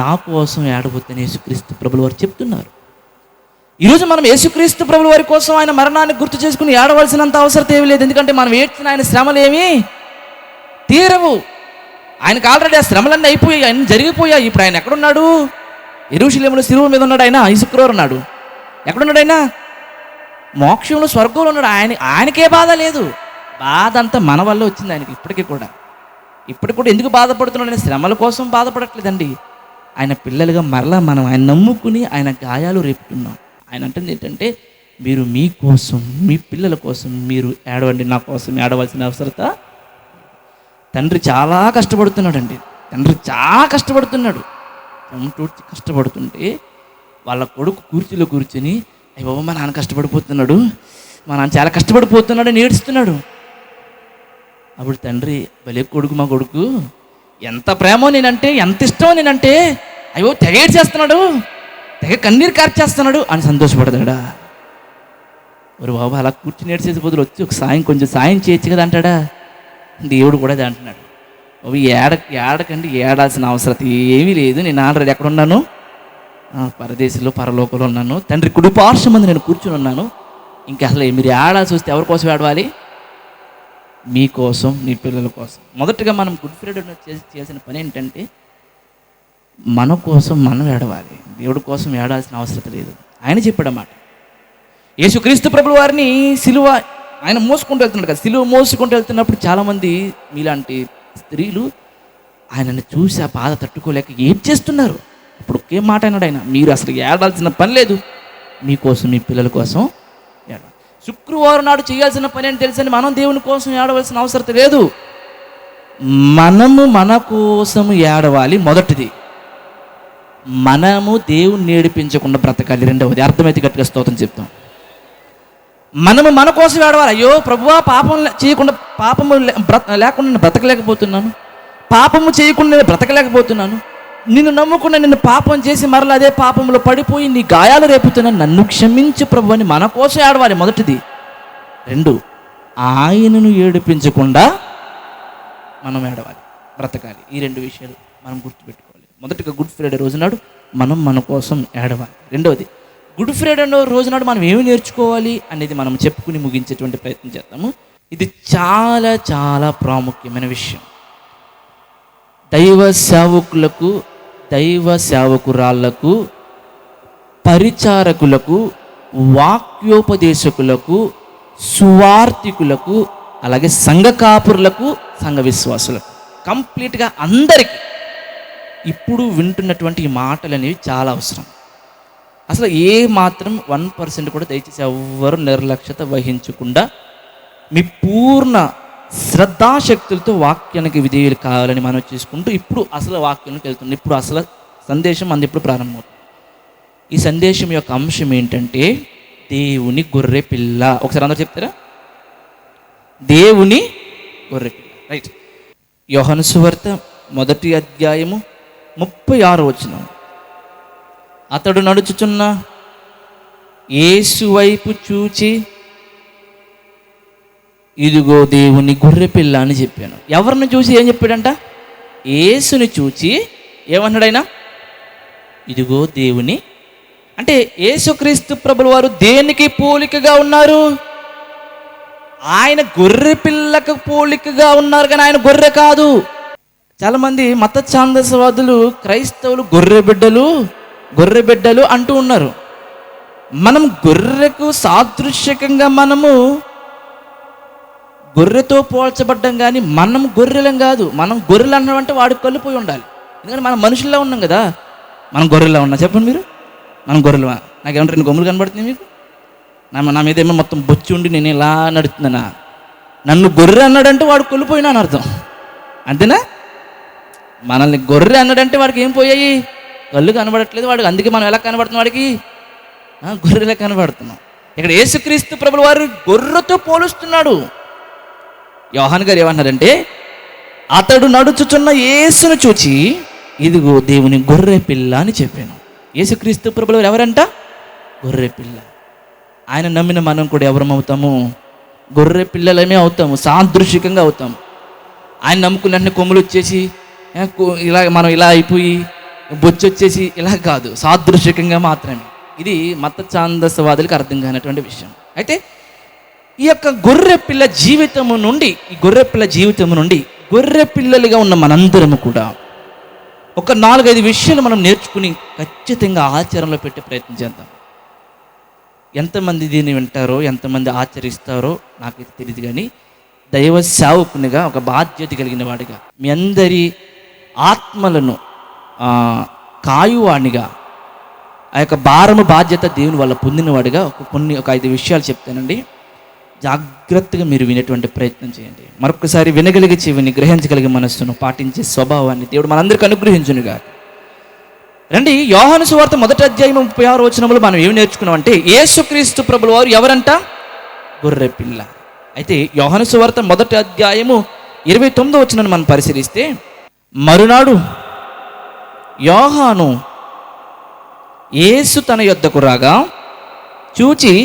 నా కోసం ఏడవద్దని యేసుక్రీస్తు ప్రభుల వారు చెప్తున్నారు. ఈరోజు మనం యేసుక్రీస్తు ప్రభుల వారి కోసం ఆయన మరణాన్ని గుర్తు చేసుకుని ఏడవలసినంత అవసరం ఏమీ లేదు. ఎందుకంటే మనం ఏడ్చిన ఆయన శ్రమలు ఏమీ తీరవు. ఆయనకు ఆల్రెడీ ఆ శ్రమలన్నీ అయిపోయాయి, ఆయన జరిగిపోయాయి. ఇప్పుడు ఆయన ఎక్కడున్నాడు? యెరూషలేములో శిలువ మీద ఉన్నాడు ఆయన. ఈ శుక్రవారం నాడు ఎక్కడున్నాడు ఆయన? మోక్షంలో, స్వర్గంలో ఉన్నాడు. ఆయనకే బాధ లేదు. బాధ అంతా మన వల్ల వచ్చింది ఆయనకి. ఇప్పటికి కూడా ఎందుకు బాధపడుతున్నాడు? ఆయన శ్రమల కోసం బాధపడట్లేదండి. ఆయన పిల్లలుగా మరలా మనం ఆయన నమ్ముకుని ఆయన గాయాలు రేపుతున్నాం. ఆయన అంటుంది ఏంటంటే, మీరు మీకోసం, మీ పిల్లల కోసం మీరు ఏడవండి, నా కోసం ఏడవలసిన అవసరత. తండ్రి చాలా కష్టపడుతున్నాడండి. చెమటూడ్చి కష్టపడుతుంటే వాళ్ళ కొడుకు కుర్చీలో కూర్చుని, అయ్యో మా నాన్న కష్టపడిపోతున్నాడు, మా నాన్న చాలా కష్టపడిపోతున్నాడు అని ఏడుస్తున్నాడు. అప్పుడు తండ్రి, భలే కొడుకు, మా కొడుకు ఎంత ప్రేమో నేనంటే, ఎంత ఇష్టమో నేనంటే, అయ్యో తెగ ఏడ్చేస్తున్నాడు, తెగ కన్నీరు కార్చేస్తున్నాడు అని సంతోషపడతాడా? మరి బాబు అలా కూర్చుని ఏడ్చేసి బదులు వచ్చి కొంచెం సాయం చేయొచ్చు కదా అంటాడా? దేవుడు కూడా అది అంటున్నాడు. అవి ఏడకండి, ఏడాల్సిన అవసరం ఏమీ లేదు. నేను ఆల్రెడీ ఎక్కడ ఉన్నాను? పరదేశంలో, పరలోకంలో ఉన్నాను. తండ్రి కుడిపార్శ్వమందు నేను కూర్చుని ఉన్నాను. ఇంకా అసలు మీరు ఏడాల్సి వస్తే ఎవరి కోసం ఏడవాలి? మీకోసం, మీ పిల్లల కోసం. మొదటగా మనం గుడ్ ఫ్రైడే చేసిన పని ఏంటంటే మన కోసం మనం ఏడవాలి. దేవుడి కోసం ఏడాల్సిన అవసరం లేదు. ఆయన చెప్పాడన్నమాట. యేసుక్రీస్తు ప్రభుల వారిని సిలువ ఆయన మోసుకుంటూ వెళ్తున్నాడు కదా. సిలువ మోసుకుంటూ వెళ్తున్నప్పుడు చాలామంది మీలాంటి స్త్రీలు ఆయనను చూసి ఆ బాధ తట్టుకోలేక ఏం చేస్తున్నారు. అప్పుడు ఒకే మాట అన్నాడు ఆయన, మీరు అసలు ఏడాల్సిన పని లేదు, మీకోసం, మీ పిల్లల కోసం ఏడవాలి. శుక్రవారం నాడు చేయాల్సిన పని అని తెలుసని మనం దేవుని కోసం ఏడవలసిన అవసరం లేదు. మనము మన కోసం ఏడవాలి. మొదటిది, మనము దేవుని ఏడిపించకుండా బ్రతకాలి. రెండవది, అర్థమైతే గట్టిగా స్తోత్రం చెప్తాం. మనము మన కోసం ఏడవాలి. అయ్యో ప్రభువా, పాపం చేయకుండా, పాపము లేకుండా నేను బ్రతకలేకపోతున్నాను, పాపము చేయకుండా నేను బ్రతకలేకపోతున్నాను, నిన్ను నమ్ముకున్న నిన్ను పాపం చేసి మరలా అదే పాపంలో పడిపోయి నీ గాయాలు రేపుతున్నాను, నన్ను క్షమించు ప్రభు అని మన కోసం ఏడవాలి. మొదటిది. రెండు, ఆయనను ఏడిపించకుండా మనం ఏడవాలి, బ్రతకాలి. ఈ రెండు విషయాలు మనం గుర్తుపెట్టుకోవాలి. మొదటిగా గుడ్ ఫ్రైడే రోజునాడు మనం మన కోసం ఏడవాలి. రెండవది, గుడ్ ఫ్రైడే రోజునాడు మనం ఏమి నేర్చుకోవాలి అనేది మనం చెప్పుకుని ముగించేటువంటి ప్రయత్నం చేద్దాము. ఇది చాలా చాలా ప్రాముఖ్యమైన విషయం. దైవ సేవకులకు, దైవ సేవకురాళ్లకు, పరిచారకులకు, వాక్యోపదేశకులకు, సువార్థికులకు, అలాగే సంఘ కాపురులకు, సంఘ విశ్వాసులకు, కంప్లీట్గా అందరికీ ఇప్పుడు వింటున్నటువంటి ఈ మాటలు అనేవి చాలా అవసరం. అసలు ఏ మాత్రం 1% కూడా దయచేసి ఎవ్వరు నిర్లక్ష్యత వహించకుండా మీ పూర్ణ శ్రద్ధాశక్తులతో వాక్యానికి విధేయులు కావాలని మనం చేసుకుంటూ ఇప్పుడు అసలు వాక్యానికి వెళ్తుంది. ఇప్పుడు అసలు సందేశం ఇప్పుడు ప్రారంభమవుతుంది. ఈ సందేశం యొక్క అంశం ఏంటంటే దేవుని గొర్రె పిల్ల. ఒకసారి అందరూ చెప్తారా? దేవుని గొర్రె పిల్ల. రైట్. యోహాను సువార్త 1వ అధ్యాయము 36వ వచనం. అతడు నడుచుచున్న యేసు వైపు చూచి, ఇదిగో దేవుని గొర్రె పిల్ల అని చెప్పాను. ఎవరిని చూసి ఏం చెప్పాడంట? యేసుని చూచి ఏమన్నాడైనా? ఇదిగో దేవుని. అంటే యేసుక్రీస్తు ప్రభుల వారు దేనికి పోలికగా ఉన్నారు? ఆయన గొర్రె పిల్లకు పోలికగా ఉన్నారు, కానీ ఆయన గొర్రె కాదు. చాలామంది మత ఛాందసవాదులు క్రైస్తవులు గొర్రె బిడ్డలు అంటూ ఉన్నారు. మనం గొర్రెకు సాదృశ్యకంగా మనము గొర్రెతో పోల్చబడ్డం, కానీ మనం గొర్రెలం కాదు. మనం గొర్రెలు అన్నామంటే వాడికి కలిపోయి ఉండాలి. ఎందుకంటే మనం మనుషుల్లో ఉన్నాం కదా. మనం గొర్రెలా ఉన్నా చెప్పండి మీరు? మనం గొర్రెలు. నాకేమంటే 2 కొమ్ములు కనబడుతుంది మీకు? నా మీద ఏమో మొత్తం బొచ్చి ఉండి నేను ఇలా నడుతున్నానా? నన్ను గొర్రె అన్నాడంటే వాడు కొలిపోయినా అని అర్థం, అంతేనా? మనల్ని గొర్రె అన్నాడంటే వాడికి ఏం పోయాయి? కళ్ళు కనబడట్లేదు వాడికి. అందుకే మనం ఎలా కనబడుతున్నాం? వాడికి గొర్రెలా కనబడుతున్నాం. ఇక్కడ యేసుక్రీస్తు ప్రభుల వారు గొర్రెతో పోలుస్తున్నాడు. యోహాను గారు ఏమన్నారంటే, అతడు నడుచుచున్న యేసును చూచి, ఇదిగో దేవుని గొర్రె పిల్ల అని చెప్పాను. యేసుక్రీస్తు ప్రభుల వారు ఎవరంట? గొర్రె పిల్ల. ఆయన నమ్మిన మనం కూడా ఎవరమవుతాము? గొర్రె పిల్లలమే అవుతాము, సాదృశ్యకంగా అవుతాము. ఆయన నమ్ముకున్న కొమ్ములు వచ్చేసి ఇలా మనం ఇలా అయిపోయి బొచ్చి వచ్చేసి ఇలా కాదు, సాదృశ్యకంగా మాత్రమే. ఇది మత ఛాందసవాదులకు అర్థం కానటువంటి విషయం. అయితే ఈ యొక్క గొర్రె పిల్ల జీవితము నుండి, గొర్రె పిల్లలుగా ఉన్న మనందరము కూడా ఒక 4-5 విషయాలు మనం నేర్చుకుని ఖచ్చితంగా ఆచరణలో పెట్టే ప్రయత్నం చేద్దాం. ఎంతమంది దీన్ని వింటారో, ఎంతమంది ఆచరిస్తారో నాకైతే తెలియదు, కానీ దైవ సేవకునిగా, ఒక బాధ్యత కలిగిన వాడిగా, మీ అందరి ఆత్మలను కాయువాడిగా, ఆ యొక్క భారము బాధ్యత దేవుని వల్ల పొందినవాడిగా ఒక 5 విషయాలు చెప్తానండి. జాగ్రత్తగా మీరు వినేటువంటి ప్రయత్నం చేయండి. మరొకసారి వినగలిగే చెవిని, గ్రహించగలిగే మనస్సును, పాటించే స్వభావాన్ని దేవుడు మనందరికీ అనుగ్రహించునుగా. రండి, యోహాను సువార్త 1వ అధ్యాయం 36వ వచనంలో మనం ఏమి నేర్చుకున్నామంటే, యేసుక్రీస్తు ప్రభుల వారు ఎవరంట? గొర్రె పిల్ల. అయితే యోహాను సువార్త 1వ అధ్యాయము 29వ వచనాన్ని మనం పరిశీలిస్తే, మరునాడు యోహాను యేసు తన యొద్దకు రాగా చూచి,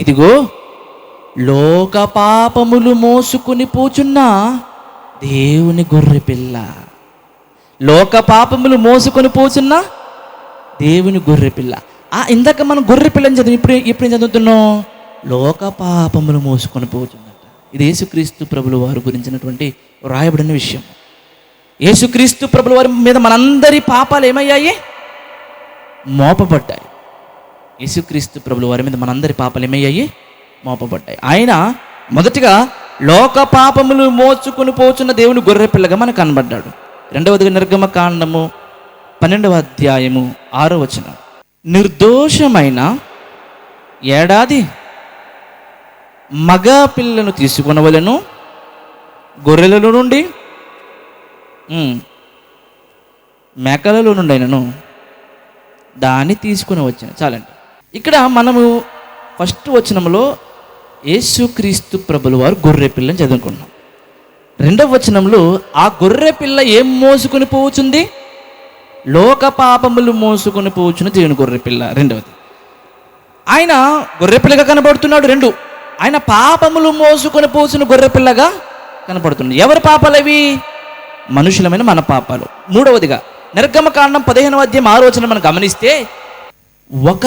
ఇదిగో లోక పాపములు మోసుకుని పోచున్న దేవుని గొర్రె పిల్ల. లోక పాపములు మోసుకొని పోచున్న దేవుని గొర్రె పిల్ల. ఇందాక మనం గొర్రె పిల్లని చదివి ఇప్పుడు చదువుతున్నాం, లోక పాపములు మోసుకొని పోచున్నట. ఇది యేసుక్రీస్తు ప్రభుల వారి గురించినటువంటి రాయబడిన విషయం. యేసుక్రీస్తు ప్రభుల వారి మీద మనందరి పాపాలు ఏమయ్యాయి? మోపబడ్డాయి. యేసుక్రీస్తు ప్రభుల వారి మీద మనందరి పాపాలు ఏమయ్యాయి? మోపబడ్డాయి. ఆయన మొదటిగా లోక పాపములు మోచుకొని పోచున్న దేవుని గొర్రె పిల్లగా మనకు కనబడ్డాడు. రెండవదిగా నిర్గమకాండము 12వ అధ్యాయము 6వ వచనం, నిర్దోషమైన ఏడాది మగ పిల్లను తీసుకొనవలెను, గొర్రెలలో నుండి మేకలలో నుండి అయినను దాన్ని తీసుకుని వచ్చాను. చాలండి. ఇక్కడ మనము ఫస్ట్ వచనంలో యేసుక్రీస్తు ప్రభుల వారు గొర్రె పిల్లని చదువుకున్నాం. రెండవ వచనంలో ఆ గొర్రె పిల్ల ఏం మోసుకొని పోవచ్చుంది? లోక పాపములు మోసుకొని పోవచ్చును దేవుని గొర్రె పిల్ల. రెండవది, ఆయన గొర్రె పిల్లగా కనబడుతున్నాడు. రెండు, ఆయన పాపములు మోసుకొని పోవచ్చును గొర్రె పిల్లగా కనపడుతున్నాడు. ఎవరి పాపాలు అవి? మనుషులమైన మన పాపాలు. మూడవదిగా నిర్గమకాండం 15వ అధ్యాయం 6వ వచనం మనం గమనిస్తే, ఒక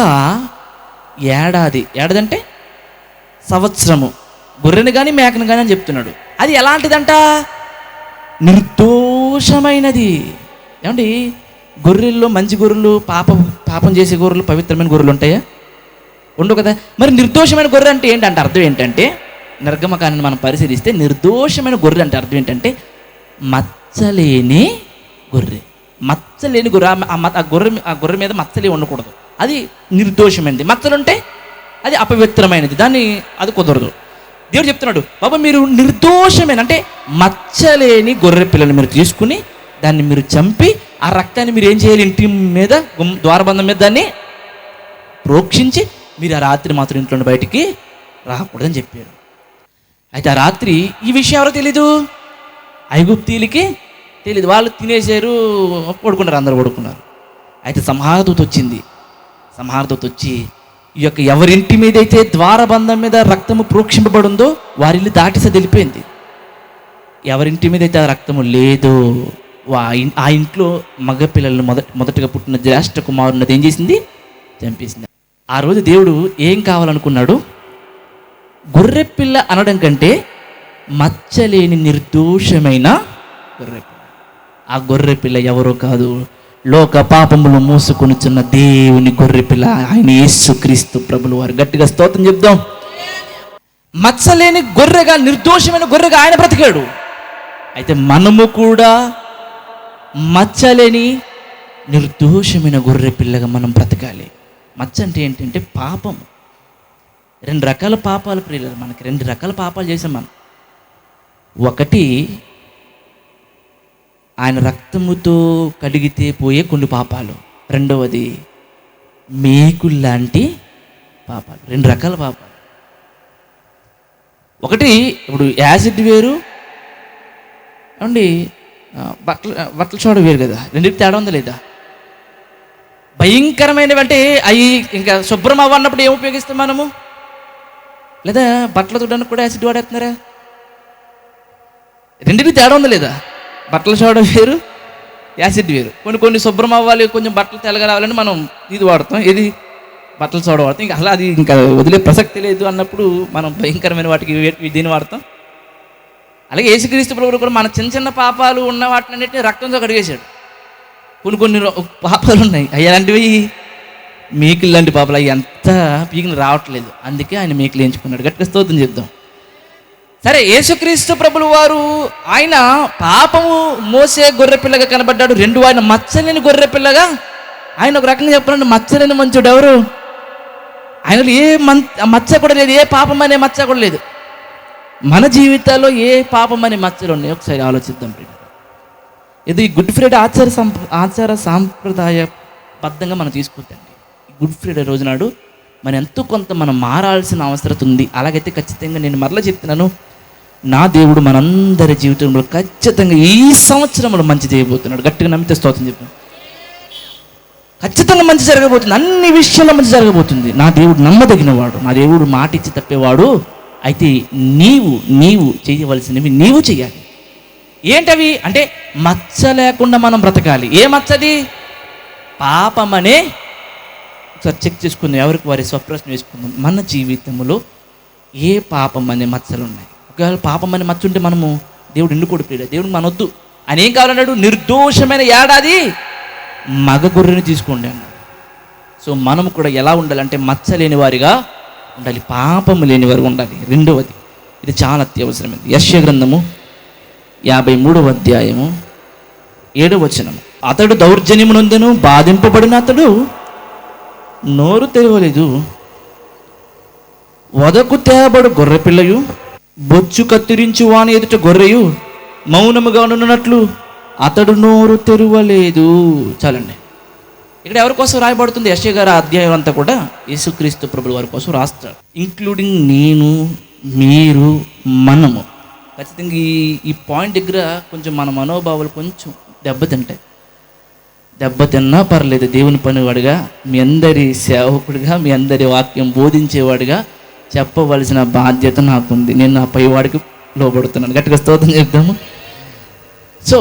ఏడాది అంటే సంవత్సరము గొర్రెని కానీ మేకను కానీ అని చెప్తున్నాడు. అది ఎలాంటిదంట? నిర్దోషమైనది. ఏమండి, గొర్రెల్లో మంచి గొర్రెలు, పాపం చేసే గొర్రెలు, పవిత్రమైన గొర్రెలు ఉంటాయా? ఉండవు కదా. మరి నిర్దోషమైన గొర్రె అంటే ఏంటంటే అర్థం ఏంటంటే, నిర్గమకాండాన్ని మనం పరిశీలిస్తే నిర్దోషమైన గొర్రె అంటే అర్థం ఏంటంటే మచ్చలేని గొర్రె. మచ్చలేని గొర్రె. ఆ గొర్రె మీద మచ్చలే ఉండకూడదు. అది నిర్దోషమైనది. మచ్చలుంటే అది అపవిత్రమైనది, అది కుదరదు. దేవుడు చెప్తున్నాడు, బాబా మీరు నిర్దోషమైన అంటే మచ్చలేని గొర్రె పిల్లని మీరు తీసుకుని దాన్ని మీరు చంపి ఆ రక్తాన్ని మీరు ఏం చేయాలి? ఇంటి మీద, ద్వారబంధం మీద దాన్ని ప్రోక్షించి మీరు ఆ రాత్రి మాత్రం ఇంట్లో బయటికి రాకూడదని చెప్పారు. అయితే ఆ రాత్రి ఈ విషయం ఎవరో తెలీదు, ఐగుప్తీలకి తెలీదు. వాళ్ళు తినేశారు, పడుకున్నారు, అందరూ పడుకున్నారు. అయితే సంహారదూత వచ్చింది. సంహారదూత వచ్చి ఈ యొక్క ఎవరింటి మీద అయితే ద్వారబంధం మీద రక్తము ప్రోక్షింపబడిందో వారి ఇల్లు దాటిసే తెలిపోయింది. ఎవరింటి మీద అయితే ఆ రక్తము లేదో ఆ ఇంట్లో మగపిల్లలను మొదటగా పుట్టిన జ్యేష్ఠ కుమారున్నది ఏం చేసింది? చంపేసింది. ఆ రోజు దేవుడు ఏం కావాలనుకున్నాడు? గొర్రెపిల్ల అనడం కంటే మచ్చలేని నిర్దోషమైన గొర్రెపిల్ల. ఆ గొర్రెపిల్ల ఎవరో కాదు, లోక పాపములు మోసుకొనిచున్న దేవుని గొర్రెపిల్ల, ఆయన యేసుక్రీస్తు ప్రభుల వారు. గట్టిగా స్తోత్రం చెప్దాం. మచ్చలేని గొర్రెగా, నిర్దోషమైన గొర్రెగా ఆయన బ్రతికాడు. అయితే మనము కూడా మచ్చలేని నిర్దోషమైన గొర్రె పిల్లగా మనం బ్రతకాలి. మచ్చ అంటే ఏంటంటే పాపం. 2 రకాల పాపాలు ప్రియులు, మనకి 2 రకాల పాపాలు చేసాం మనం. ఒకటి, ఆయన రక్తముతో కడిగితే పోయే కొన్ని పాపాలు. రెండవది మేకుల్లాంటి పాపాలు. 2 రకాల పాపాలు. ఒకటి, ఇప్పుడు యాసిడ్ వేరు అండి, బట్టల చోడ వేరు కదా. రెండింటి తేడా ఉందా లేదా? భయంకరమైనవి అంటే అవి ఇంకా శుభ్రం అవ్వన్నప్పుడు ఏం ఉపయోగిస్తాం మనము? లేదా బట్టలు తుడడానికి కూడా యాసిడ్ వాడేస్తున్నారా? రెండింటికి తేడా ఉందా లేదా? బట్టల చోడ వేరు, యాసిడ్ వేరు. కొన్ని శుభ్రం అవ్వాలి, కొంచెం బట్టలు తెల్లగా రావాలని మనం ఇది వాడతాం. ఇది బట్టల చోడ వాడతాం. ఇంకా అసలు అది ఇంకా వదిలే ప్రసక్తి లేదు అన్నప్పుడు మనం భయంకరమైన వాటికి దీన్ని వాడతాం. అలాగే యేసుక్రీస్తు ప్రభువు కూడా మన చిన్న పాపాలు ఉన్న వాటిని అన్నింటినీ రక్తంతో కడిగేశాడు. కొన్ని పాపాలు ఉన్నాయి, అవి అలాంటివి మేకులు లాంటి పాపాలు. అవి ఎంత పీకిని రావట్లేదు, అందుకే ఆయన మేకులు ఎంచుకున్నాడు. గట్టిగా స్తోత్రం చెప్దాం. సరే, యేసుక్రీస్తు ప్రభుల వారు ఆయన పాపము మోసే గొర్రెపిల్లగా కనబడ్డాడు. 2, ఆయన మచ్చలేని గొర్రెపిల్లగా. ఆయన ఒక రకంగా చెప్పాలంటే మచ్చలేని మంచుడు ఎవరు? ఆయనలో ఏ మచ్చ కూడా లేదు, ఏ పాపం అనే మచ్చ కూడా లేదు. మన జీవితాల్లో ఏ పాపం అనే మచ్చలు ఉన్నాయి? ఒకసారి ఆలోచిద్దాం. ఇది గుడ్ ఫ్రైడే ఆచార సాంప్రదాయ బద్ధంగా మనం తీసుకుంటాండి. గుడ్ ఫ్రైడే రోజు నాడు మనం ఎంతో కొంత మనం మారాల్సిన అవసరం ఉంది. అలాగైతే ఖచ్చితంగా నేను మరలా చెప్తున్నాను, నా దేవుడు మనందరి జీవితంలో ఖచ్చితంగా ఈ సంవత్సరంలో మంచి చేయబోతున్నాడు. గట్టిగా నమ్మితే స్తోత్రం చెప్పాను. ఖచ్చితంగా మంచి జరగబోతుంది, అన్ని విషయాల్లో మంచి జరగబోతుంది. నా దేవుడు నమ్మదగినవాడు, నా దేవుడు మాట ఇచ్చి తప్పేవాడు. అయితే నీవు చేయవలసినవి నీవు చేయాలి. ఏంటవి అంటే మచ్చ లేకుండా మనం బ్రతకాలి. ఏ మచ్చది? పాపమనే. ఒకసారి చెక్ చేసుకుందాం, ఎవరికి వారి స్వప్రశ్న వేసుకుందాం. మన జీవితంలో ఏ పాపం అనే మచ్చలు ఉన్నాయి? ఒకవేళ పాపం అనే మచ్చ ఉంటే మనము దేవుడు ఎన్నుకోడు ప్రియుడా, దేవుడికి మనొద్దు. ఆయన ఏం కావాలన్నాడు? నిర్దోషమైన ఏడాది మగ గొర్రెని తీసుకోండి అన్నాడు. సో మనము కూడా ఎలా ఉండాలంటే మచ్చ లేని వారిగా ఉండాలి, పాపము లేని వారు ఉండాలి. రెండవది, ఇది చాలా అత్యవసరమైనది. యెషయా గ్రంథము 53వ అధ్యాయము 7వ వచనము. అతడు దౌర్జన్యము నొందెను, బాధింపబడిన అతడు నోరు తెరవలేదు. వదకు తేబడు గొర్రెపిల్లయు, బొచ్చు కత్తిరించు వాని ఎదుట గొర్రెయు మౌనముగా నున్నట్లు అతడు నోరు తెరవలేదు. చాలండి. ఇక్కడ ఎవరి కోసం రాయబడుతుంది? యెషయా గారి అధ్యాయం అంతా కూడా యేసుక్రీస్తు ప్రభువు వారి కోసం రాస్తాడు, ఇంక్లూడింగ్ నేను, మీరు, మనము. ఖచ్చితంగా ఈ పాయింట్ దగ్గర కొంచెం మన మనోభావాలు కొంచెం దెబ్బతింటాయి. దెబ్బతిన్నా పర్లేదు, దేవుని పనివాడిగా, మీ అందరి సేవకుడిగా, మీ అందరి వాక్యం బోధించేవాడిగా చెప్పవలసిన బాధ్యత నాకుంది. నేను నా పైవాడికి లోబడుతున్నాను. గట్టిగా స్తోత్రం చెప్తాము. సో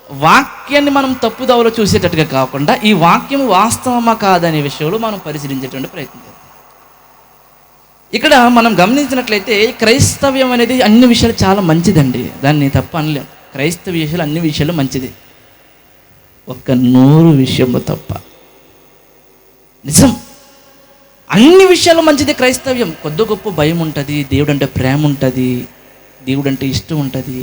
వాక్యాన్ని మనం తప్పుదోవలో చూసేటట్టుగా కాకుండా ఈ వాక్యం వాస్తవమా కాదనే విషయంలో మనం పరిశీలించేటువంటి ప్రయత్నం చేద్దాం. ఇక్కడ మనం గమనించినట్లయితే క్రైస్తవ్యం అనేది అన్ని విషయాలు చాలా మంచిదండి, దాన్ని తప్ప అనలేం. క్రైస్తవ విషయాలు అన్ని విషయాలు మంచిది, ఒక్క నోరు విషయంలో తప్ప. నిజం, అన్ని విషయాలు మంచిది క్రైస్తవ్యం. కొద్ది గొప్ప భయం ఉంటుంది, దేవుడు అంటే ప్రేమ ఉంటుంది, దేవుడు అంటే ఇష్టం ఉంటుంది,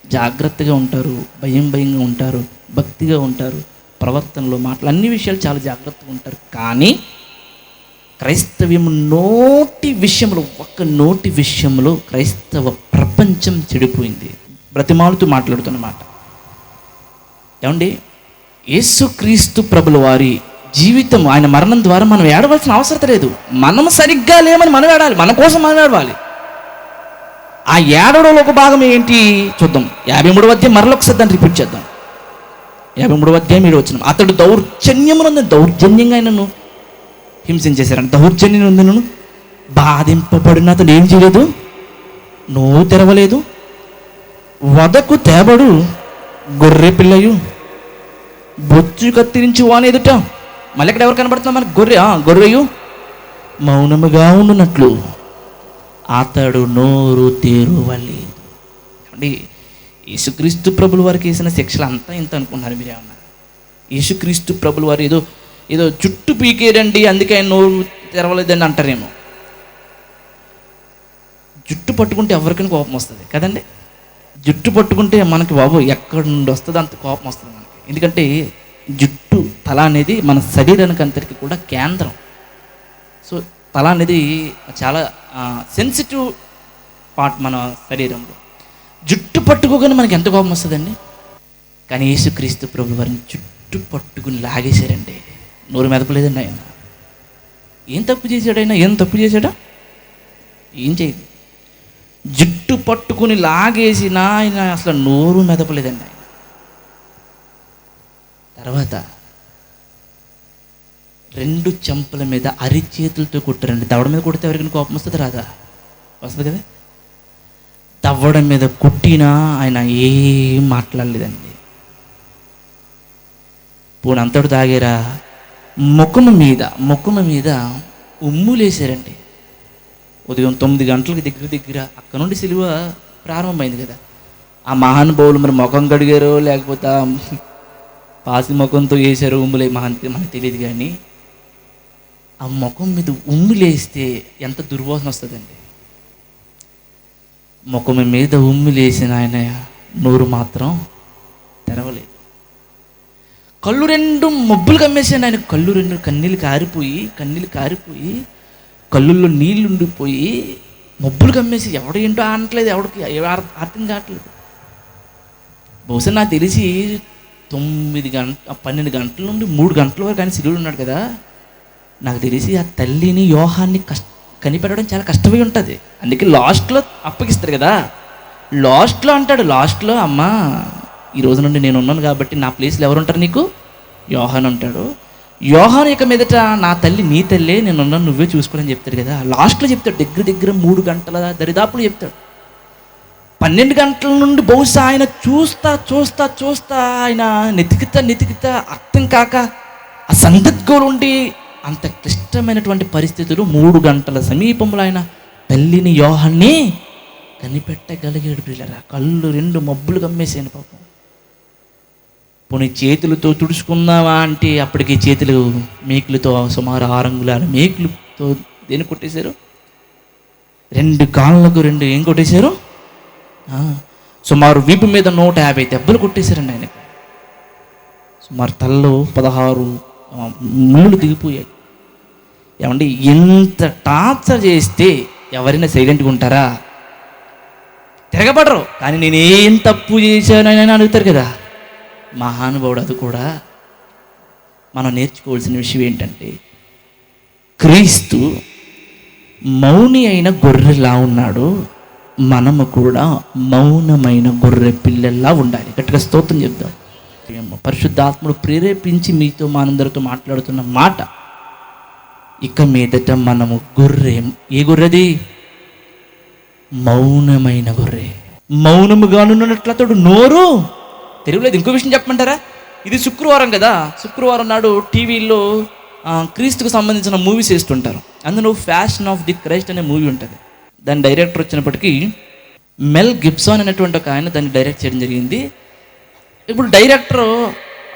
జాగ్రత్తగా ఉంటారు, భయంగా ఉంటారు, భక్తిగా ఉంటారు, ప్రవర్తనలో మాటలు అన్ని విషయాలు చాలా జాగ్రత్తగా ఉంటారు. కానీ క్రైస్తవ్యం నోటి విషయంలో, ఒక్క నోటి విషయంలో క్రైస్తవ ప్రపంచం చెడిపోయింది. బ్రతిమాలుతూ మాట్లాడుతున్నమాట. ఏమండి, యేసుక్రీస్తు ప్రభుల వారి జీవితం, ఆయన మరణం ద్వారా మనం ఏడవలసిన అవసరం లేదు. మనం సరిగ్గా లేమని మనం ఏడాలి, మన కోసం మనం ఏడవాలి. ఆ ఏడవడంలో ఒక భాగం ఏంటి చూద్దాం. 53వ అధ్యాయం మరొకసారి దాన్ని రిపీట్ చేద్దాం. 53వ అధ్యాయం 7వ వచనం. అతడు దౌర్జన్యంగా ఆయనను హింసించేశారని, దౌర్జన్యం ఉంది. నన్ను బాధింపబడిన అతడు ఏం చేయలేదు? నోరు తెరవలేదు. వదకు తేబడు గొర్రె పిల్లయు, బొచ్చు కత్తిరించి వాని ఎదుట. మళ్ళీ ఇక్కడ ఎవరు కనబడుతున్నా మనకు? గొర్రెయు మౌనముగా ఉండునట్లు అతడు నోరు తెరవలేదు. అండి, యేసుక్రీస్తు ప్రభుల వారికి వేసిన శిక్షలు అంతా ఇంత అనుకున్నారు మీరేమన్నా? యేసుక్రీస్తు ప్రభుల వారు ఏదో జుట్టు పీకేరండి అందుకే ఆయన నోరు తెరవలేదని అంటారేమో. జుట్టు పట్టుకుంటే ఎవరికైనా కోపం వస్తుంది కదండి. జుట్టు పట్టుకుంటే మనకి బాబు ఎక్కడి నుండి వస్తుంది అంత కోపం వస్తుంది మనకి. ఎందుకంటే జుట్టు, తల అనేది మన శరీరానికి అంతటికి కూడా కేంద్రం. సో తల అనేది చాలా సెన్సిటివ్ పార్ట్ మన శరీరంలో. జుట్టు పట్టుకోగానే మనకి ఎంత కోపం వస్తుందండి. కానీ యేసుక్రీస్తు ప్రభువు వారిని జుట్టు పట్టుకుని లాగేశారండి, నోరు మెదపలేదండి. ఆయన ఏం తప్పు చేశాడు? ఏం తప్పు చేశాడా? ఏం చేయదు. జుట్టు పట్టుకుని లాగేసిన ఆయన అసలు నోరు మెదపలేదండి. ఆయన తర్వాత 2 చెంపల మీద అరిచేతులతో కొట్టారండి. దవడ మీద కొడితే ఎవరికైనా కోపం వస్తుంది? రాదా? వస్తుంది కదా. దవడ మీద కొట్టినా ఆయన ఏం మాట్లాడలేదండి. పోనీ అంతటి తాగారా? ముఖము మీద ఉమ్ములేసారండి. ఉదయం 9 గంటలకు దగ్గర అక్కడ నుండి సిలువ ప్రారంభమైంది కదా. ఆ మహానుభావులు మరి ముఖం కడిగారో లేకపోతే పాసి ముఖంతో వేసారో ఉమ్ములే మనకు తెలియదు. కానీ ఆ ముఖం మీద ఉమ్ములేస్తే ఎంత దుర్వాసన వస్తుందండి. ముఖం మీద ఉమ్ములేసిన ఆయన నోరు మాత్రం తెరవలేదు. కళ్ళు 2 మబ్బులు కమ్మేసాడు ఆయన. కళ్ళు 2 కన్నీళ్ళు కారిపోయి కళ్ళుల్లో నీళ్ళు ఉండిపోయి మబ్బులు కమ్మేసి ఎవడు ఏంటో అనట్లేదు, ఎవడికి అర్థం కావట్లేదు. బహుశా నాకు తెలిసి 12 గంటల నుండి 3 గంటల వరకు ఆయన సిలువలో ఉన్నాడు కదా. నాకు తెలిసి ఆ తల్లిని యోహాన్ని కనిపెట్టడం చాలా కష్టమై ఉంటుంది. అందుకే లాస్ట్లో అప్పగిస్తారు కదా. లాస్ట్లో అంటాడు, అమ్మా ఈ రోజు నుండి నేను ఉన్నాను కాబట్టి నా ప్లేస్లో ఎవరు ఉంటారు నీకు? యోహాన్ ఉంటాడు. యోహాను ఇక మీదట నా తల్లి నీ తల్లే, నేను ఉన్నాను, నువ్వే చూసుకోవాలని చెప్తాడు కదా. లాస్ట్లో చెప్తాడు, దగ్గర 3 గంటల దరిదాపులు చెప్తాడు. 12 గంటల నుండి బహుశా ఆయన చూస్తా ఆయన నెతికితా అర్థం కాక ఆ సందిగ్ధంలో ఉండి అంత క్లిష్టమైనటువంటి పరిస్థితులు 3 గంటల సమీపంలో ఆయన తల్లిని యోహాన్ని కనిపెట్టగలిగాడు. ప్రియులారా, కళ్ళు 2 మబ్బులు కమ్మేసాను పాపం. పోనీ చేతులతో తుడుచుకుందామా అంటే అప్పటికి చేతులు మేకులతో సుమారు 6 అంగుళాల మేకులతో దేని కొట్టేశారు, 2 కాళ్ళకు 2 ఏం కొట్టేశారు, సుమారు వీపు మీద 150 దెబ్బలు కొట్టేశారండి ఆయనకు. సుమారు తలలో 16 ముళ్ళు దిగిపోయాయి. ఏమండి, ఎంత టార్చర్ చేస్తే ఎవరైనా సైలెంట్గా ఉంటారా? తిరగబడరు. కానీ నేనేం తప్పు చేశానని అడుగుతారు కదా. మహానుభావుడు అది కూడా మనం నేర్చుకోవాల్సిన విషయం ఏంటంటే, క్రీస్తు మౌని అయిన గొర్రెలా ఉన్నాడు, మనము కూడా మౌనమైన గొర్రె పిల్లల్లా ఉండాలి. గట్టిగా స్తోత్రం చెప్దాం. పరిశుద్ధాత్ముడు ప్రేరేపించి మీతో మా అందరితో మాట్లాడుతున్న మాట, ఇక మీదట మనము గొర్రె. ఏ గొర్రెది? మౌనమైన గొర్రె. మౌనముగానున్నట్లు అతడు నోరు తెరవలేదు. ఇంకో విషయం చెప్పమంటారా? ఇది శుక్రవారం కదా, శుక్రవారం నాడు టీవీలో క్రీస్తుకు సంబంధించిన మూవీస్ వేస్తుంటారు. అందులో ఫ్యాషన్ ఆఫ్ ది క్రైస్ట్ అనే మూవీ ఉంటుంది. దాని డైరెక్టర్ వచ్చినప్పటికీ మెల్ గిబ్సన్ అనేటువంటి ఒక ఆయన దాన్ని డైరెక్ట్ చేయడం జరిగింది. ఇప్పుడు డైరెక్టర్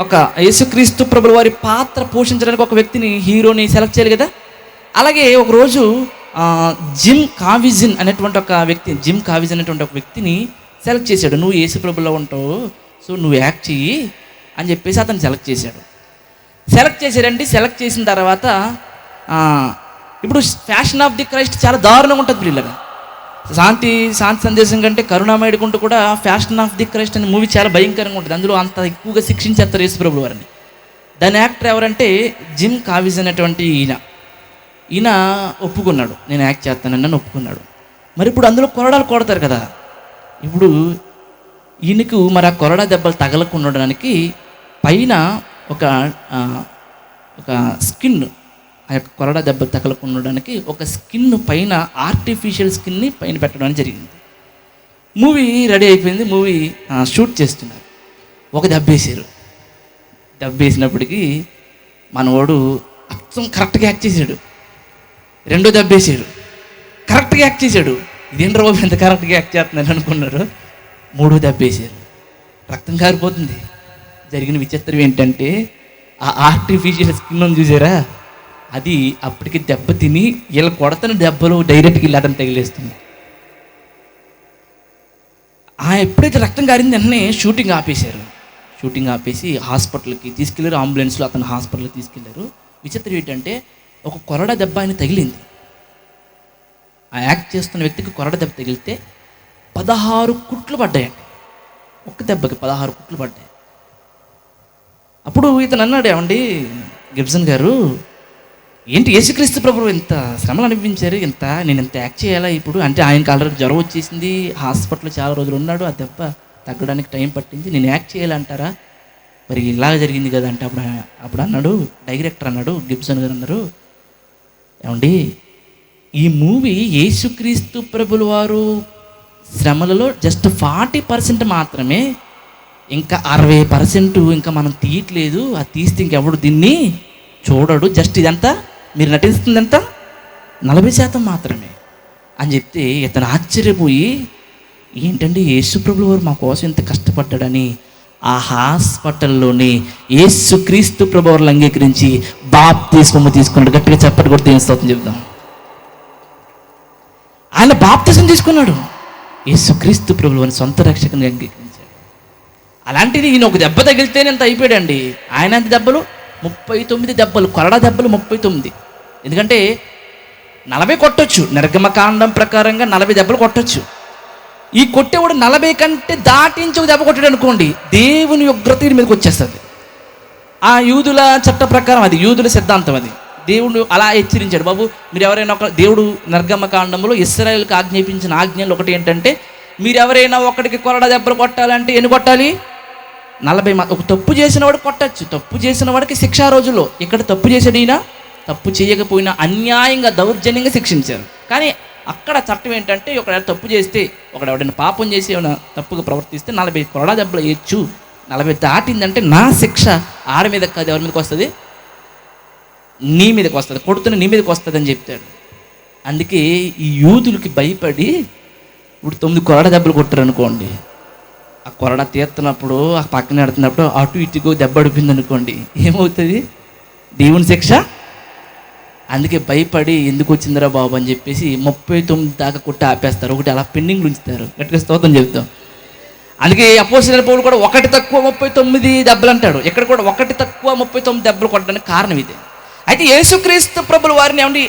ఒక యేసుక్రీస్తు ప్రభుల వారి పాత్ర పోషించడానికి ఒక వ్యక్తిని, హీరోని సెలెక్ట్ చేయాలి కదా. అలాగే ఒకరోజు జిమ్ కావిజిన్ అనేటువంటి ఒక వ్యక్తిని సెలెక్ట్ చేశాడు. నువ్వు యేసు ప్రభులో ఉంటావు, సో నువ్వు యాక్ట్ చెయ్యి అని చెప్పేసి అతను సెలెక్ట్ చేశాడండి. సెలెక్ట్ చేసిన తర్వాత ఇప్పుడు ఫ్యాషన్ ఆఫ్ ది క్రైస్ట్ చాలా దారుణంగా ఉంటుంది పిల్లగా. శాంతి సందేశం కంటే కరుణామయుడికుంటూ కూడా ఫ్యాషన్ ఆఫ్ ది క్రైస్ట్ అనే మూవీ చాలా భయంకరంగా ఉంటుంది. అందులో అంత ఎక్కువగా శిక్షించేస్తారు యేసుప్రభుల వారిని. దాని యాక్టర్ ఎవరంటే జిమ్ కావిజ్ అనేటువంటి ఈయన ఒప్పుకున్నాడు, నేను యాక్ట్ చేస్తానని ఒప్పుకున్నాడు. మరి ఇప్పుడు అందులో కొరడాలు కొడతారు కదా. ఇప్పుడు ఈయనకు మరి ఆ కొరడా దెబ్బలు తగలకుండా ఉండడానికి పైన ఒక స్కిన్, ఆ యొక్క కొరడా దెబ్బలు తగలకుండా ఉండడానికి ఒక స్కిన్ పైన, ఆర్టిఫిషియల్ స్కిన్ని పైన పెట్టడం జరిగింది. మూవీ రెడీ అయిపోయింది. మూవీ షూట్ చేస్తున్నారు. ఒక దెబ్బేసినప్పటికీ మనవాడు అచ్చం కరెక్ట్గా యాక్ట్ చేశాడు. 2వ దెబ్బేసాడు, కరెక్ట్గా యాక్ట్ చేశాడు. ఇదేంటి బాబు ఎంత కరెక్ట్గా యాక్ట్ చేస్తున్నాను అనుకున్నారు. 3వ దెబ్బేసారు, రక్తం కారిపోతుంది. జరిగిన విచిత్రం ఏంటంటే, ఆ ఆర్టిఫిషియల్ స్కిన్ చూసారా, అది అప్పటికి దెబ్బ తిని వీళ్ళు కొడతని దెబ్బలు డైరెక్ట్గా వెళ్ళి అతను తగిలేస్తుంది. ఎప్పుడైతే రక్తం కారింది వెంటనే షూటింగ్ ఆపేసి హాస్పిటల్కి తీసుకెళ్లారు. అంబులెన్స్లో అతను హాస్పిటల్కి తీసుకెళ్లారు. విచిత్రం ఏంటంటే, ఒక కొరడ దెబ్బ ఆయన తగిలింది. ఆ యాక్ట్ చేస్తున్న వ్యక్తికి కొరడ దెబ్బ తగిలితే 16 కుట్లు పడ్డాయండి. ఒక్క దెబ్బకి 16 కుట్లు పడ్డాయి. అప్పుడు ఇతను అన్నాడు, ఏమండి గిబ్సన్ గారు, ఏంటి యేసుక్రీస్తు ప్రభువు ఇంత శ్రమలు అనిపించారు, నేను ఇంత యాక్ట్ చేయాలా ఇప్పుడు? అంటే ఆయనకి ఆల్రెడీ జ్వరం వచ్చేసింది, హాస్పిటల్లో చాలా రోజులు ఉన్నాడు, ఆ దెబ్బ తగ్గడానికి టైం పట్టింది, నేను యాక్ట్ చేయాలంటారా? మరి ఇలాగ జరిగింది కదా అంటే అప్పుడు అన్నాడు, డైరెక్టర్ అన్నాడు, గిబ్సన్ గారు అన్నారు, ఏమండి ఈ మూవీ యేసుక్రీస్తు ప్రభుల వారు శ్రమలలో జస్ట్ 40% మాత్రమే, ఇంకా 60% ఇంకా మనం తీయట్లేదు. అది తీస్తే ఇంకెవడు దీన్ని చూడడు. జస్ట్ ఇదంతా మీరు నటిస్తుంది ఎంత 40% మాత్రమే అని చెప్తే ఇతను ఆశ్చర్యపోయి, ఏంటండి యేసుప్రభుల వారు మా కోసం ఇంత కష్టపడ్డాడని ఆ హాస్పిటల్లోనే యేసుక్రీస్తు ప్రభువు వారిని అంగీకరించి బాప్తిస్మము తీసుకున్నాడు. గట్టిగా చప్పటి కొడితే ఏం స్తోత్రం చెప్దాం. ఆయన బాప్తిస్మం తీసుకున్నాడు, యేసుక్రీస్తు ప్రభువు వారిని సొంత రక్షకుని అంగీకరించాడు. అలాంటిది ఈయన ఒక దెబ్బ తగిలితేనే ఎంత అయిపోయాడండి. ఆయన ఎంత దెబ్బలు? 39 దెబ్బలు, కొరడా దెబ్బలు 39. ఎందుకంటే 40 కొట్టొచ్చు, నిర్గమకాండం ప్రకారంగా 40 దెబ్బలు కొట్టొచ్చు. ఈ కొట్టేవాడు 40 కంటే దాటించి ఒక దెబ్బ కొట్టాడు అనుకోండి, దేవుని ఉగ్రత మీదకి వచ్చేస్తుంది. ఆ యూదుల చట్ట ప్రకారం, అది యూదుల సిద్ధాంతం. అది దేవుడు అలా హెచ్చరించాడు, బాబు మీరు ఎవరైనా దేవుడు నిర్గమకాండంలో ఇశ్రాయేలుకి ఆజ్ఞాపించిన ఆజ్ఞలు ఒకటి ఏంటంటే, మీరు ఎవరైనా ఒకటికి కొరడా దెబ్బలు కొట్టాలంటే ఎన్ని కొట్టాలి? 40. ఒక తప్పు చేసిన వాడు కొట్టచ్చు, తప్పు చేసిన వాడికి శిక్షా రోజుల్లో. ఇక్కడ తప్పు చేసాడు ఈయన, తప్పు చేయకపోయినా అన్యాయంగా దౌర్జన్యంగా శిక్షించారు. కానీ అక్కడ చట్టం ఏంటంటే ఒకడు తప్పు చేస్తే, ఎవడైనా పాపం చేసి ఏమైనా తప్పుగా ప్రవర్తిస్తే 40 కొరడా దెబ్బలు వేయచ్చు. 40 దాటిందంటే నా శిక్ష ఆడి మీద కాదు, ఎవరి మీదకి వస్తుంది? నీ మీదకి వస్తుంది, కొడుతున్న నీ మీదకి వస్తుంది అని చెప్తాడు. అందుకే ఈ యూదులకి భయపడి ఇప్పుడు 9 కొరడా దెబ్బలు కొట్టారు అనుకోండి, ఆ కొరడా తీస్తున్నప్పుడు ఆ పక్కన నడుతున్నప్పుడు అటు ఇటుకో దెబ్బ అడిపింది అనుకోండి, ఏమవుతుంది? దేవుని శిక్ష. అందుకే భయపడి ఎందుకు వచ్చిందిరా బాబు అని చెప్పేసి 39 దాకా కొట్టి ఆపేస్తారు, ఒకటి అలా పెండింగ్లు ఉంచుతారు. గట్టిగా స్తోత్రం చెప్తాం. అందుకే అపోస్తలుల పౌలు కూడా 1 తక్కువ 39 దెబ్బలు అంటాడు. ఇక్కడ కూడా 1 తక్కువ 39 దెబ్బలు కొట్టడానికి కారణం ఇదే. అయితే యేసుక్రీస్తు ప్రభుల వారిని ఏమండి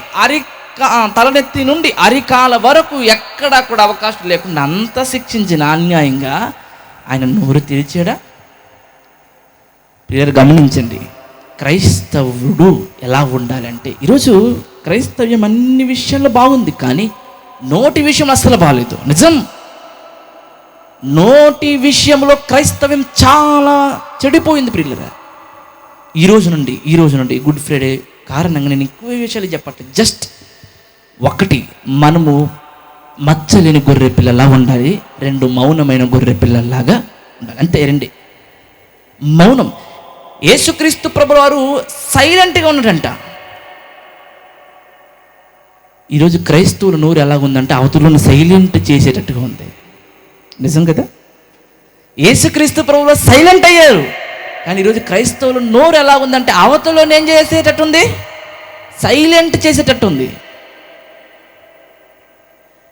తలనెత్తి నుండి అరికాల వరకు ఎక్కడా కూడా అవకాశం లేకుండా అంత శిక్షించిన అన్యాయంగా ఆయన నోరు తెరిచాడా? ప్రియరు గమనించండి, క్రైస్తవుడు ఎలా ఉండాలంటే, ఈరోజు క్రైస్తవ్యం అన్ని విషయాల్లో బాగుంది, కానీ నోటి విషయం అస్సలు బాగాలేదు. నిజం, నోటి విషయంలో క్రైస్తవ్యం చాలా చెడిపోయింది ప్రియులరా. ఈ రోజు నుండి గుడ్ ఫ్రైడే కారణంగా నేను ఎక్కువ విషయాలు చెప్పట్లేదు. జస్ట్ ఒకటి, మనము మచ్చలేని గొర్రె పిల్లలా ఉండాలి. 2, మౌనమైన గొర్రె పిల్లల్లాగా ఉండాలి. అంతే, 2. మౌనం. యేసుక్రీస్తు ప్రభుల వారు సైలెంట్గా ఉన్నాడంట. ఈరోజు క్రైస్తవుల నోరు ఎలా ఉందంటే అవతలను సైలెంట్ చేసేటట్టుగా ఉంది. నిజం కదా? యేసుక్రీస్తు ప్రభువు సైలెంట్ అయ్యారు, కానీ ఈరోజు క్రైస్తవుల నోరు ఎలా ఉందంటే అవతలను ఏం చేసేటట్టుంది? సైలెంట్ చేసేటట్టుంది.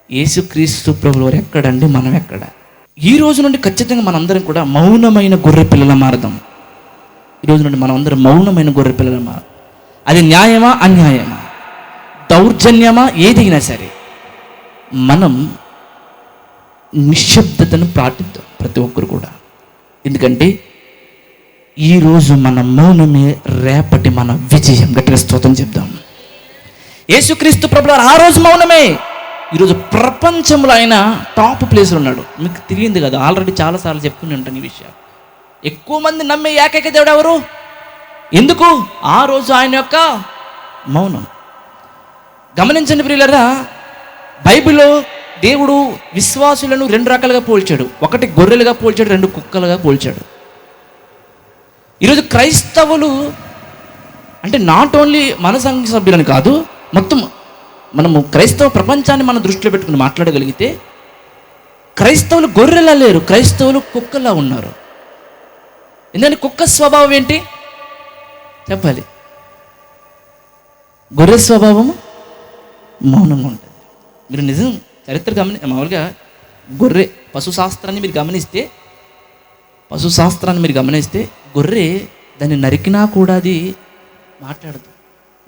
యేసుక్రీస్తు ప్రభువు వారు ఎక్కడండి, మనం ఎక్కడ? ఈ రోజు నుండి ఖచ్చితంగా మనందరం కూడా మౌనమైన గొర్రె పిల్లల మారదాం. ఈరోజు నుండి మనం అందరం మౌనమైన గొర్రె పిల్లల మారదాం. అది న్యాయమా అన్యాయమా, దౌర్జన్యమా, ఏదైనా సరే మనం నిశ్శబ్దతను పాటిద్దాం ప్రతి ఒక్కరు కూడా. ఎందుకంటే ఈరోజు మన మౌనమే రేపటి మన విజయం. గట్టిగా స్తోత్రం చెప్దాం. యేసుక్రీస్తు ప్రభువు ఆ రోజు మౌనమే, ఈరోజు ప్రపంచంలో ఆయన టాప్ ప్లేస్లో ఉన్నాడు. మీకు తెలియంది కదా, ఆల్రెడీ చాలాసార్లు చెప్తూనే ఉంటాను ఈ విషయాలు. ఎక్కువ మంది నమ్మే ఏకైక దేవుడు ఎవరు? ఎందుకు? ఆ రోజు ఆయన యొక్క మౌనం. గమనించండి ప్రియులారా, బైబిల్లో దేవుడు విశ్వాసులను 2 రకాలుగా పోల్చాడు. 1 గొర్రెలుగా పోల్చాడు, 2 కుక్కలుగా పోల్చాడు. ఈరోజు క్రైస్తవులు అంటే నాట్ ఓన్లీ మన సంఘ సభ్యులని కాదు, మొత్తం మనము క్రైస్తవ ప్రపంచాన్ని మన దృష్టిలో పెట్టుకుని మాట్లాడగలిగితే క్రైస్తవులు గొర్రెలా లేరు, క్రైస్తవులు కుక్కలా ఉన్నారు. ఎందుకంటే కుక్క స్వభావం ఏంటి చెప్పాలి? గొర్రె స్వభావము మౌనంగా ఉంటుంది. మీరు నిజం చరిత్ర మామూలుగా గొర్రె పశుశాస్త్రాన్ని మీరు గమనిస్తే గొర్రె దాన్ని నరికినా కూడా అది మాట్లాడదు,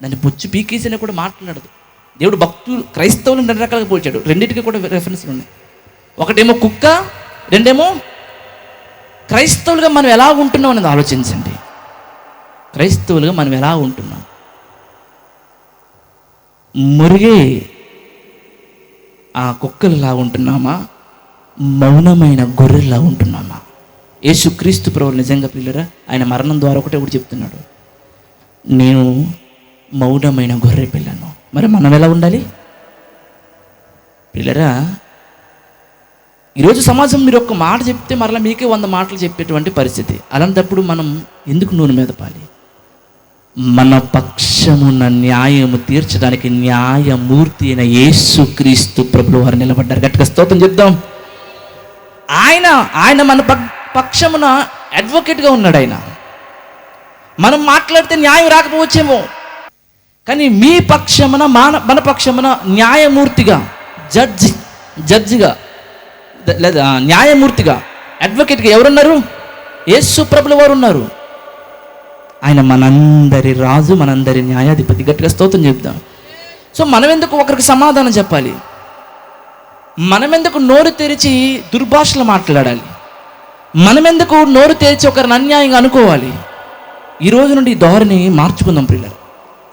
దాన్ని బొచ్చు పీకేసినా కూడా మాట్లాడదు. దేవుడు క్రైస్తవులను 2 రకాలుగా పోల్చాడు. 2టికి కూడా రెఫరెన్స్లు ఉన్నాయి. ఒకటేమో కుక్క, 2 క్రైస్తవులుగా మనం ఎలా ఉంటున్నాం అనేది ఆలోచించండి. క్రైస్తవులుగా మనం ఎలా ఉంటున్నాం? మురిగే ఆ కుక్కలలా ఉంటున్నామా, మౌనమైన గొర్రెలా ఉంటున్నామా? యేసుక్రీస్తు ప్రభువు నిజంగా పిల్లరా, ఆయన మరణం ద్వారా ఒకటి చెప్తున్నాడు, నేను మౌనమైన గొర్రె పిల్లను. మరి మనం ఎలా ఉండాలి పిల్లరా? ఈరోజు సమాజం మీరు ఒక్క మాట చెప్తే మరలా మీకే 100 మాటలు చెప్పేటువంటి పరిస్థితి. అలాంటప్పుడు మనం ఎందుకు నూనె మీద పాలి? మన పక్షమున్న న్యాయము తీర్చడానికి న్యాయమూర్తి అయిన యేసుక్రీస్తు ప్రభువు వారు నిలబడ్డారు. గట్టిగా స్తోత్రం చెప్దాం. ఆయన మన పక్షమున అడ్వకేట్గా ఉన్నాడు. ఆయన మనం మాట్లాడితే న్యాయం రాకపోవచ్చేమో, కానీ మీ పక్షమున మన పక్షమున న్యాయమూర్తిగా, జడ్జిగా లేదా న్యాయమూర్తిగా, అడ్వకేట్గా ఎవరున్నారు? యేసు ప్రభుల వారు ఉన్నారు. ఆయన మనందరి రాజు, మనందరి న్యాయాధిపతి. గట్టిగా స్తోత్రం చెప్దాం. సో మనం ఎందుకు ఒకరికి సమాధానం చెప్పాలి? మనం ఎందుకు నోరు తెరిచి దుర్భాషలు మాట్లాడాలి? మనం ఎందుకు నోరు తెరిచి ఒకరిని అన్యాయంగా అనుకోవాలి? ఈ రోజు నుండి ఈ ధోరణి మార్చుకుందాం ప్రియులారా.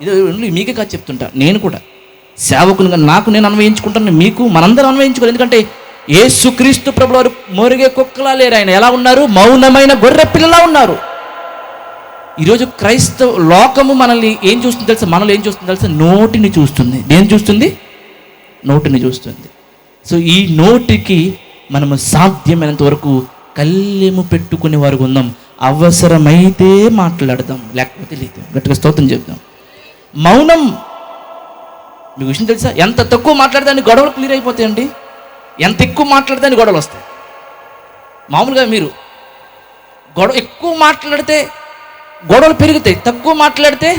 ఇది మీకే కాదు చెప్తుంటా, నేను కూడా సేవకునిగా నాకు నేను అన్వయించుకుంటాను, మీకు మనందరం అన్వయించుకోవాలి. ఎందుకంటే యేసుక్రీస్తు ప్రభువు వారు మొరిగే కుక్కలా లేరు. ఆయన ఎలా ఉన్నారు? మౌనమైన గొర్రె పిల్లలా ఉన్నారు. ఈరోజు క్రైస్తవ లోకము మనల్ని ఏం చూస్తుంది తెలుసా? మనల్ని ఏం చూస్తుంది తెలుసా? నోటిని చూస్తుంది. దేని చూస్తుంది? నోటిని చూస్తుంది. సో ఈ నోటికి మనము సాధ్యమైనంత వరకు కళ్ళెము పెట్టుకునే వారు ఉందాం. అవసరమైతే మాట్లాడదాం, లేకపోతే లేదు. గట్టిగా స్తోత్రం చెప్దాం. మౌనం, మీకు విషయం తెలుసా? ఎంత తక్కువ మాట్లాడితే అన్ని గొడవలు క్లియర్ అయిపోతాయండి. ఎంత ఎక్కువ మాట్లాడితే అన్ని గొడవలు వస్తాయి. మామూలుగా మీరు ఎక్కువ మాట్లాడితే గొడవలు పెరుగుతాయి, తక్కువ మాట్లాడితే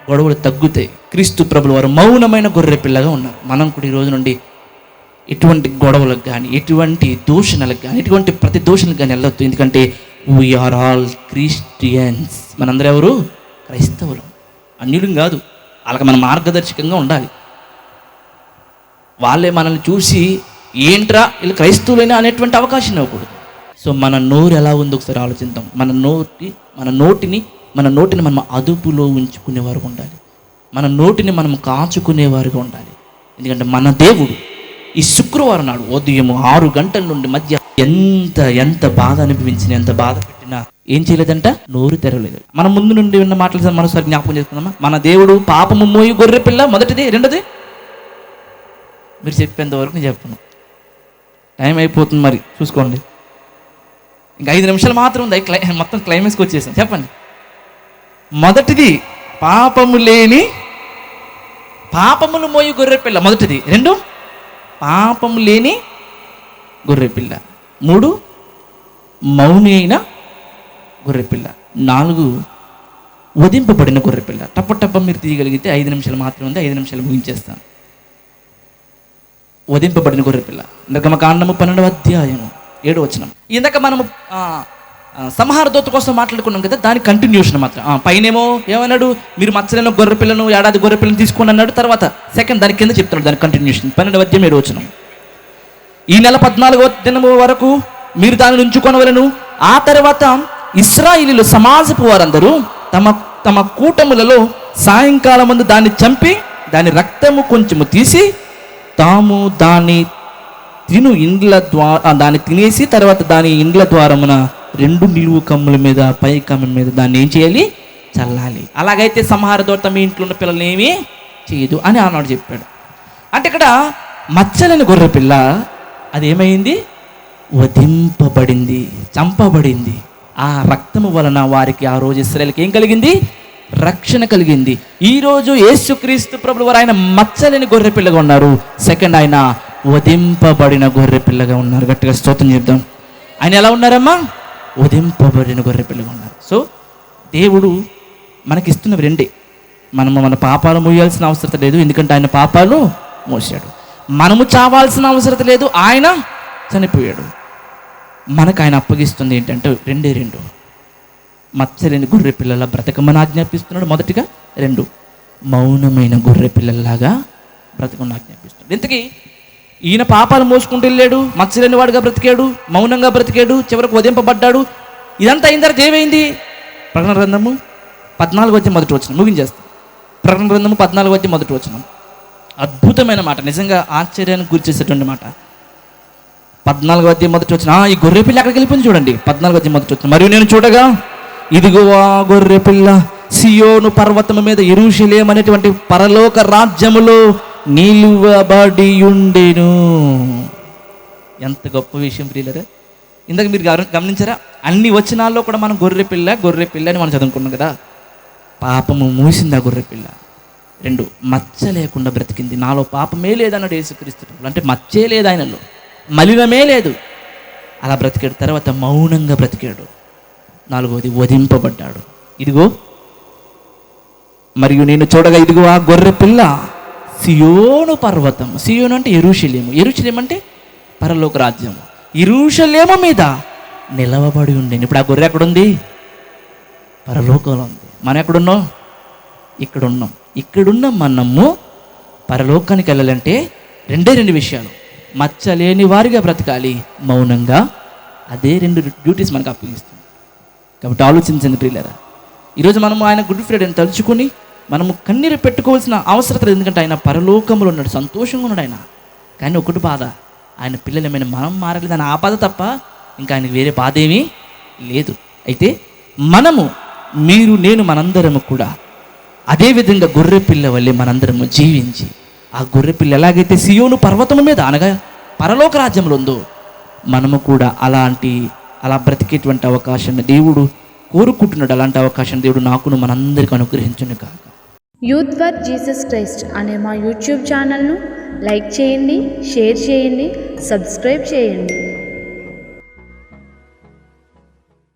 గొడవలు తగ్గుతాయి. క్రీస్తు ప్రభుల వారు మౌనమైన గొర్రె పిల్లగా ఉన్నారు. మనం కూడా ఈ రోజు నుండి ఎటువంటి గొడవలకు కానీ, ఎటువంటి దూషణలకు కానీ, ఎటువంటి ప్రతి దూషణకు కానీ వెళ్ళొద్దు. ఎందుకంటే వీఆర్ ఆల్ క్రిస్టియన్స్. మనందరూ ఎవరు? క్రైస్తవులు, అన్యులం కాదు. వాళ్ళకి మనం మార్గదర్శకంగా ఉండాలి. వాళ్ళే మనల్ని చూసి ఏంట్రా వీళ్ళు క్రైస్తవులైనా అనేటువంటి అవకాశం ఇవ్వకూడదు. సో మన నోరు ఎలా ఉందో ఒకసారి ఆలోచిద్దాం. మన నోటిని మనం అదుపులో ఉంచుకునేవారు ఉండాలి. మన నోటిని మనం కాచుకునేవారుగా ఉండాలి. ఎందుకంటే మన దేవుడు ఈ శుక్రవారం నాడు ఉదయం 6 గంటల నుండి మధ్య ఎంత బాధ అనిపించిన, ఎంత బాధ పెట్టినా ఏం చేయలేదంట? నోరు తెరవలేదు. మన ముందు నుండి ఉన్న మాటలు మరోసారి జ్ఞాపకం చేసుకుందామా? మన దేవుడు పాపము మోయి గొర్రె పిల్ల, మొదటిది. రెండోది మీరు చెప్పేంత వరకు నేను చెప్తాను. టైం అయిపోతుంది, మరి చూసుకోండి. ఇంకా 5 నిమిషాలు మాత్రం ఉంది. మొత్తం క్లైమాక్స్కి వచ్చేసాం. చెప్పండి. మొదటిది పాపములు మోయి గొర్రె పిల్ల, మొదటిది. 2 పాపము లేని గొర్రెపిల్ల. 3 మౌని అయిన గొర్రెపిల్ల. 4 వధింపబడిన గొర్రెపిల్ల. టప్ప మీరు తీయగలిగితే 5 నిమిషాలు మాత్రమే ఉంది. 5 నిమిషాలు ముగించేస్తాను. వధింపబడిన గొర్రెపిల్ల, నిర్గమకాండము 12వ అధ్యాయము 7వ వచనం. ఇందాక మనము సంహార దూత కోసం మాట్లాడుకున్నాం కదా, దాని కంటిన్యూషన్ మాత్రం. పైనేమో ఏమన్నాడు? మీరు మచ్చలైన గొర్రెపిల్లను, ఏడాది గొర్రెపిల్లను తీసుకోండి అన్నాడు. తర్వాత సెకండ్ దాని కింద చెప్తున్నాడు దాని కంటిన్యూషన్. 12వ అధ్యాయం 7వ వచనం. ఈ నెల 14వ దినము వరకు మీరు దానిని ఉంచుకొనవలెను. ఆ తర్వాత ఇశ్రాయేలీయుల సమాజపు వారందరూ తమ కూటములలో సాయంకాలం ముందు దాన్ని చంపి దాని రక్తము కొంచెము తీసి తాము దాన్ని తినేసి తర్వాత దాని ఇండ్ల ద్వారమున 2 నిలువు కమ్ముల మీద, పై కమ్ముల మీద దాన్ని ఏం చేయాలి? చల్లాలి. అలాగైతే సంహార దూత మీ ఇంట్లో ఉన్న పిల్లల్ని ఏమీ చేయదు అని ఆనాడు చెప్పాడు. అంటే ఇక్కడ మచ్చలేని గొర్రె పిల్ల అది ఏమైంది? వధింపబడింది, చంపబడింది. ఆ రక్తము వలన వారికి ఆ రోజు ఇశ్రాయేలుకి ఏం కలిగింది? రక్షణ కలిగింది. ఈరోజు యేసుక్రీస్తు ప్రభువు వారు ఆయన మచ్చలేని గొర్రె పిల్లగా ఉన్నారు. సెకండ్, ఆయన వధింపబడిన గొర్రె పిల్లగా ఉన్నారు. గట్టిగా స్తోత్రం చెప్దాం. ఆయన ఎలా ఉన్నారమ్మా? వధింపబడిన గొర్రె పిల్లగా ఉన్నారు. సో దేవుడు మనకిస్తున్నవి 2. మనము మన పాపాలు మోయాల్సిన అవసరం లేదు, ఎందుకంటే ఆయన పాపాలు మోసాడు. మనము చావాల్సిన అవసరం లేదు, ఆయన చనిపోయాడు. మనకు ఆయన అప్పగిస్తుంది ఏంటంటే 2 మచ్చలేని గొర్రె పిల్లల బ్రతకమని ఆజ్ఞాపిస్తున్నాడు మొదటిగా. 2 మౌనమైన గొర్రె పిల్లల్లాగా బ్రతకమని ఆజ్ఞాపిస్తున్నాడు. ఇంతకీ ఈయన పాపాలు మోసుకుంటూ వెళ్ళాడు, మచ్చలేని వాడుగా బ్రతికాడు, మౌనంగా బ్రతికాడు, చివరకు వధింపబడ్డాడు. ఇదంతా అయిన తర్వాత ఏమైంది? ప్రకటన గ్రంథము 14వ అధ్యాయం 1వ వచనం ముగించేస్తాం. ప్రకటన గ్రంథము 14వ అధ్యాయం 1వ వచనం. అద్భుతమైన మాట, నిజంగా ఆశ్చర్యానికి గురిచేసేటువంటి మాట. 14వ అధ్యాయం 1వ వచనం. ఈ గొర్రె పిల్ల ఎక్కడికి వెళ్ళిపోయింది చూడండి. 14వ అధ్యాయం 1వ వచనం. మరియు నేను చూడగా ఇదిగో ఆ గొర్రె పిల్ల సియోను పర్వతము మీద, యెరూషలేము అనేటువంటి పరలోక రాజ్యములో నిలువబడి ఉండెను. ఎంత గొప్ప విషయం ప్రియులరా! ఇందాక మీరు గమనించారా? అన్ని వచనాల్లో కూడా మనం గొర్రె పిల్ల అని మనం చదువుకున్నాం కదా. పాపము మూసింది ఆ గొర్రె పిల్ల. 2 మచ్చ లేకుండా బ్రతికింది. నాలో పాపమే లేదన్నాడు యేసుక్రీస్తు. అంటే మచ్చే లేదు ఆయనలో, మలినమే లేదు. అలా బ్రతికాడు. తర్వాత మౌనంగా బ్రతికాడు. 4వది వధింపబడ్డాడు. ఇదిగో మరియు నేను చూడగా ఇదిగో ఆ గొర్రె పిల్ల సియోను పర్వతం. సియోను అంటే యెరూషలేము. యెరూషలేము అంటే పరలోక రాజ్యము. యెరూషలేము మీద నిలవబడి ఉండేది. ఇప్పుడు ఆ గొర్రె ఎక్కడుంది? పరలోకంలో ఉంది. మనం ఎక్కడున్నాం? ఇక్కడున్నాం. ఇక్కడున్న మనము పరలోకానికి వెళ్ళాలంటే 2 విషయాలు. మచ్చలేని వారిగా బ్రతకాలి, మౌనంగా. అదే 2 డ్యూటీస్ మనకు అప్పగిస్తుంది. కాబట్టి ఆలోచించండి ప్రియులారా. ఈరోజు మనము ఆయన గుడ్ ఫ్రైడే అని తలుచుకొని మనము కన్నీరు పెట్టుకోవాల్సిన అవసరం లేదు. ఎందుకంటే ఆయన పరలోకంలో ఉన్నాడు, సంతోషంగా ఉన్నాడు ఆయన. కానీ ఒకటి బాధ, ఆయన పిల్లలమైన మనం మారలేదు అని ఆ బాధ తప్ప ఇంకా ఆయనకు వేరే బాధ ఏమీ లేదు. అయితే మనము, మీరు, నేను, మనందరము కూడా అదేవిధంగా గొర్రె పిల్ల వల్లే మనందరము జీవించి ఆ గొర్రెపిల్ల ఎలాగైతే సియోను పర్వతం మీద అనగా పరలోక రాజ్యంలో ఉందో, మనము కూడా అలా బ్రతికేటువంటి అవకాశాన్ని దేవుడు కోరుకుంటున్నాడు. అలాంటి అవకాశాన్ని దేవుడు నాకును మనందరికీ అనుగ్రహించును కాక. యూత్ ఫర్ జీసస్ క్రైస్ట్ అనే మా యూట్యూబ్ ఛానల్ను లైక్ చేయండి, షేర్ చేయండి, సబ్స్క్రైబ్ చేయండి.